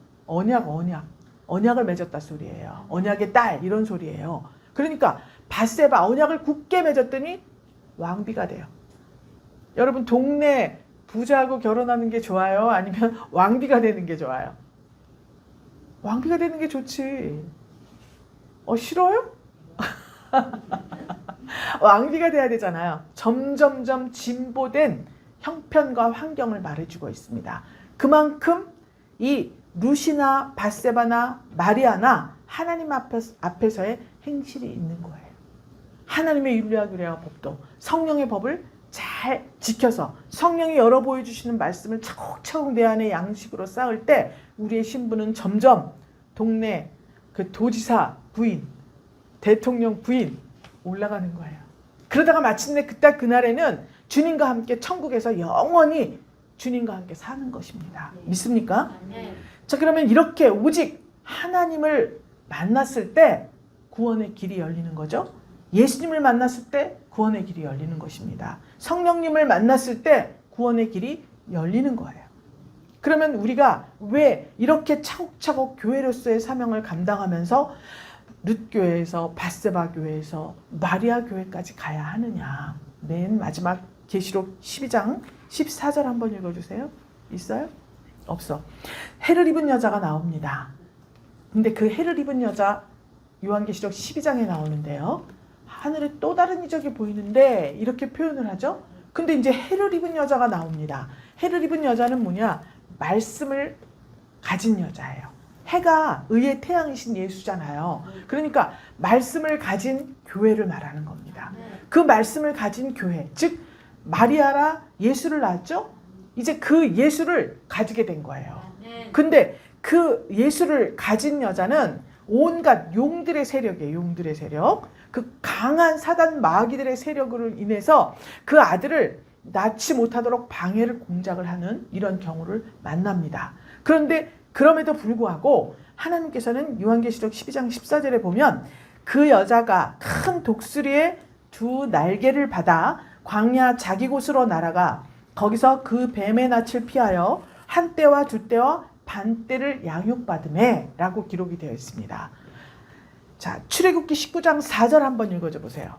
언약을 맺었다 소리예요. 언약의 딸 이런 소리예요. 그러니까 밧세바 언약을 굳게 맺었더니 왕비가 돼요. 여러분 동네 부자하고 결혼하는 게 좋아요? 아니면 왕비가 되는 게 좋아요? 왕비가 되는 게 좋지. 싫어요? 왕비가 돼야 되잖아요. 점점점 진보된 형편과 환경을 말해주고 있습니다. 그만큼 이 룻이나 밧세바나 마리아나 하나님 앞에서의 행실이 있는 거예요. 하나님의 율례와 규례와 법도 성령의 법을 잘 지켜서 성령이 열어 보여주시는 말씀을 차곡차곡 내 안에 양식으로 쌓을 때 우리의 신분은 점점 동네 그 도지사 부인, 대통령 부인 올라가는 거예요. 그러다가 마침내 그날 그날에는 주님과 함께 천국에서 영원히 주님과 함께 사는 것입니다. 믿습니까? 자, 그러면 이렇게 오직 하나님을 만났을 때 구원의 길이 열리는 거죠. 예수님을 만났을 때 구원의 길이 열리는 것입니다. 성령님을 만났을 때 구원의 길이 열리는 거예요. 그러면 우리가 왜 이렇게 차곡차곡 교회로서의 사명을 감당하면서 룻교회에서 밧세바 교회에서 마리아 교회까지 가야 하느냐. 맨 마지막 계시록 12장 14절 한번 읽어주세요. 있어요? 없어. 해를 입은 여자가 나옵니다. 근데 그 해를 입은 여자 요한계시록 12장에 나오는데요. 하늘에 또 다른 이적이 보이는데 이렇게 표현을 하죠. 근데 이제 해를 입은 여자가 나옵니다. 해를 입은 여자는 뭐냐? 말씀을 가진 여자예요. 해가 의의 태양이신 예수잖아요. 그러니까 말씀을 가진 교회를 말하는 겁니다. 그 말씀을 가진 교회, 즉 마리아라 예수를 낳았죠. 이제 그 예수를 가지게 된 거예요. 근데 그 예수를 가진 여자는 온갖 용들의 세력이에요. 용들의 세력. 그 강한 사단 마귀들의 세력으로 인해서 그 아들을 낳지 못하도록 방해를 공작을 하는 이런 경우를 만납니다. 그런데 그럼에도 불구하고 하나님께서는 요한계시록 12장 14절에 보면 그 여자가 큰 독수리의 두 날개를 받아 광야 자기 곳으로 날아가 거기서 그 뱀의 낯을 피하여 한 때와 두 때와 반 때를 양육받음에 라고 기록이 되어 있습니다. 자, 출애굽기 19장 4절 한번 읽어줘 보세요.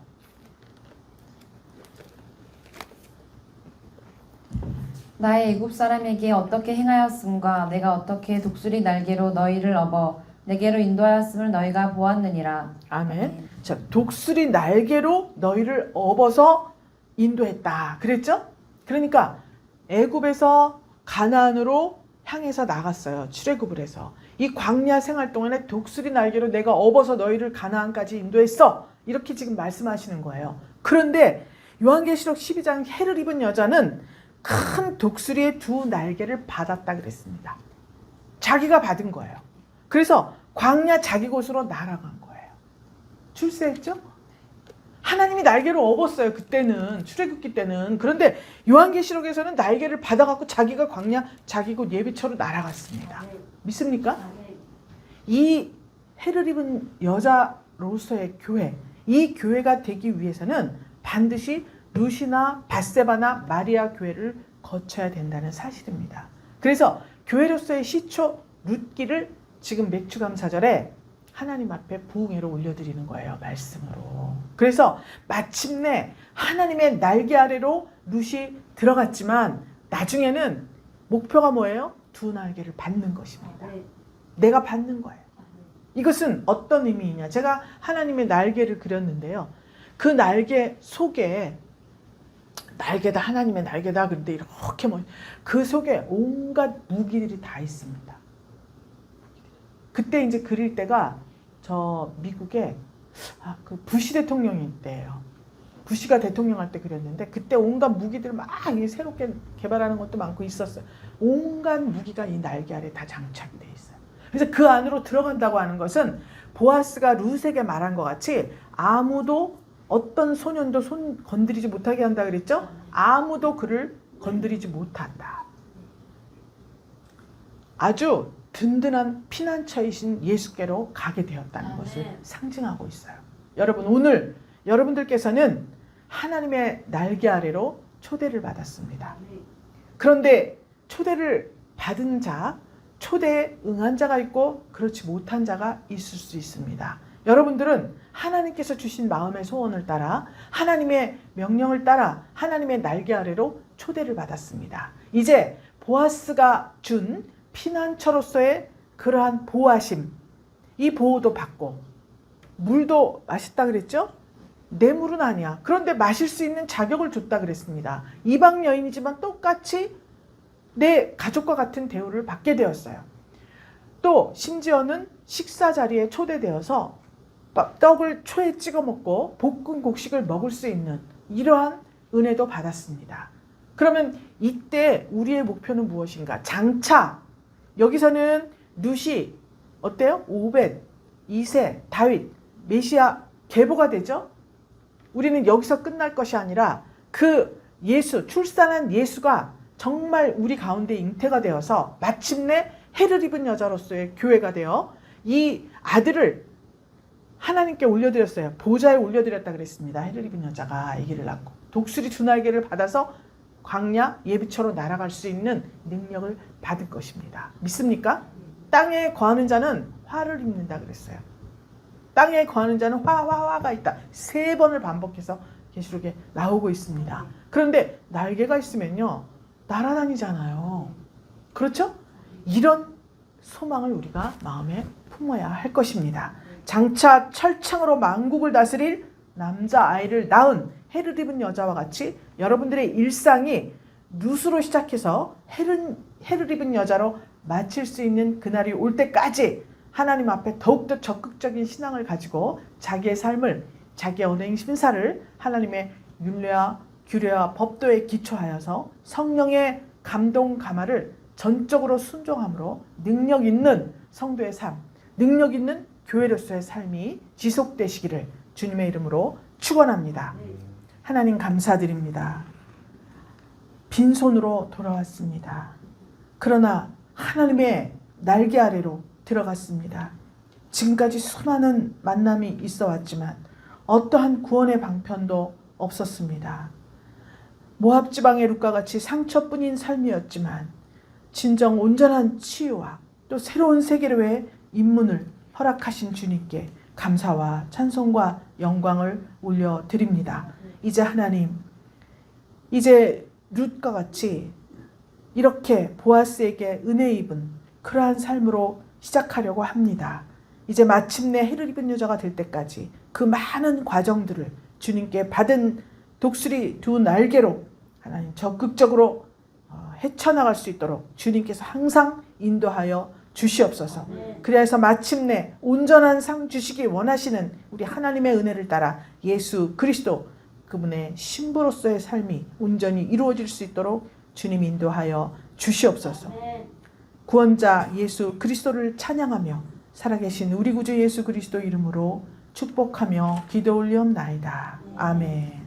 나의 애굽 사람에게 어떻게 행하였음과 내가 어떻게 독수리 날개로 너희를 업어 내게로 인도하였음을 너희가 보았느니라. 아멘. 자, 독수리 날개로 너희를 업어서 인도했다. 그랬죠? 그러니까 애굽에서 가나안으로 향해서 나갔어요. 출애굽을 해서. 이 광야 생활 동안에 독수리 날개로 내가 업어서 너희를 가나안까지 인도했어. 이렇게 지금 말씀하시는 거예요. 그런데 요한계시록 12장 해를 입은 여자는 큰 독수리의 두 날개를 받았다 그랬습니다. 자기가 받은 거예요. 그래서 광야 자기 곳으로 날아간 거예요. 출세했죠? 하나님이 날개로 업었어요. 그때는 출애굽기 때는. 그런데 요한계시록에서는 날개를 받아갖고 자기가 광야 자기 곳 예비처로 날아갔습니다. 믿습니까? 이 해를 입은 여자로서의 교회, 이 교회가 되기 위해서는 반드시 룻이나 밧세바나 마리아 교회를 거쳐야 된다는 사실입니다. 그래서 교회로서의 시초 룻기를 지금 맥주감사절에 하나님 앞에 부흥회로 올려드리는 거예요. 말씀으로. 그래서 마침내 하나님의 날개 아래로 룻이 들어갔지만 나중에는 목표가 뭐예요? 두 날개를 받는 것입니다. 내가 받는 거예요. 이것은 어떤 의미이냐. 제가 하나님의 날개를 그렸는데요. 그 날개 속에 날개다 하나님의 날개다 그런데 이렇게 그 속에 온갖 무기들이 다 있습니다. 그때 이제 그릴 때가 저 미국의 그 부시 대통령일 때예요. 부시가 대통령할 때 그렸는데 그때 온갖 무기들 막 새롭게 개발하는 것도 많고 있었어요. 온갖 무기가 이 날개 아래 다 장착이 돼 있어요. 그래서 그 안으로 들어간다고 하는 것은 보아스가 룻에게 말한 것 같이 아무도 어떤 소년도 손 건드리지 못하게 한다 그랬죠? 아무도 그를 건드리지 못한다. 아주 든든한 피난처이신 예수께로 가게 되었다는 것을 상징하고 있어요. 여러분, 오늘 여러분들께서는 하나님의 날개 아래로 초대를 받았습니다. 그런데 초대를 받은 자, 초대에 응한 자가 있고 그렇지 못한 자가 있을 수 있습니다. 여러분들은 하나님께서 주신 마음의 소원을 따라 하나님의 명령을 따라 하나님의 날개 아래로 초대를 받았습니다. 이제 보아스가 준 피난처로서의 그러한 보호하심, 이 보호도 받고 물도 마셨다 그랬죠? 내 물은 아니야. 그런데 마실 수 있는 자격을 줬다 그랬습니다. 이방 여인이지만 똑같이 내 가족과 같은 대우를 받게 되었어요. 또 심지어는 식사 자리에 초대되어서 떡을 초에 찍어 먹고 볶은 곡식을 먹을 수 있는 이러한 은혜도 받았습니다. 그러면 이때 우리의 목표는 무엇인가? 장차 여기서는 룻이 어때요? 오벳, 이세, 다윗, 메시아 계보가 되죠. 우리는 여기서 끝날 것이 아니라 그 예수, 출산한 예수가 정말 우리 가운데 잉태가 되어서 마침내 해를 입은 여자로서의 교회가 되어 이 아들을 하나님께 올려드렸어요. 보좌에 올려드렸다 그랬습니다. 해를 입은 여자가 아기를 낳고 독수리 두 날개를 받아서 광야 예비처로 날아갈 수 있는 능력을 받을 것입니다. 믿습니까? 땅에 거하는 자는 화를 입는다 그랬어요. 땅에 거하는 자는 화가 있다. 3번을 반복해서 계시록에 나오고 있습니다. 그런데 날개가 있으면요 날아다니잖아요. 그렇죠? 이런 소망을 우리가 마음에 품어야 할 것입니다. 장차 철창으로 만국을 다스릴 남자아이를 낳은 해를 입은 여자와 같이 여러분들의 일상이 룻으로 시작해서 해를 입은 여자로 마칠 수 있는 그날이 올 때까지 하나님 앞에 더욱더 적극적인 신앙을 가지고 자기의 삶을, 자기의 언행 심사를 하나님의 율례와 규례와 법도에 기초하여서 성령의 감동 감화를 전적으로 순종함으로 능력 있는 성도의 삶, 능력 있는 교회로서의 삶이 지속되시기를 주님의 이름으로 축원합니다. 하나님 감사드립니다. 빈손으로 돌아왔습니다. 그러나 하나님의 날개 아래로 들어갔습니다. 지금까지 수많은 만남이 있어 왔지만 어떠한 구원의 방편도 없었습니다. 모압 지방의 룻과 같이 상처뿐인 삶이었지만 진정 온전한 치유와 또 새로운 세계로의 입문을 허락하신 주님께 감사와 찬송과 영광을 올려드립니다. 이제 하나님, 이제 룻과 같이 이렇게 보아스에게 은혜 입은 그러한 삶으로 시작하려고 합니다. 이제 마침내 해를 입은 여자가 될 때까지 그 많은 과정들을 주님께 받은 독수리 두 날개로 하나님 적극적으로 헤쳐나갈 수 있도록 주님께서 항상 인도하여 주시옵소서. 그래서 마침내 온전한 상 주시기 원하시는 우리 하나님의 은혜를 따라 예수 그리스도 그분의 신부로서의 삶이 온전히 이루어질 수 있도록 주님 인도하여 주시옵소서. 구원자 예수 그리스도를 찬양하며 살아계신 우리 구주 예수 그리스도 이름으로 축복하며 기도 올리옵나이다. 아멘.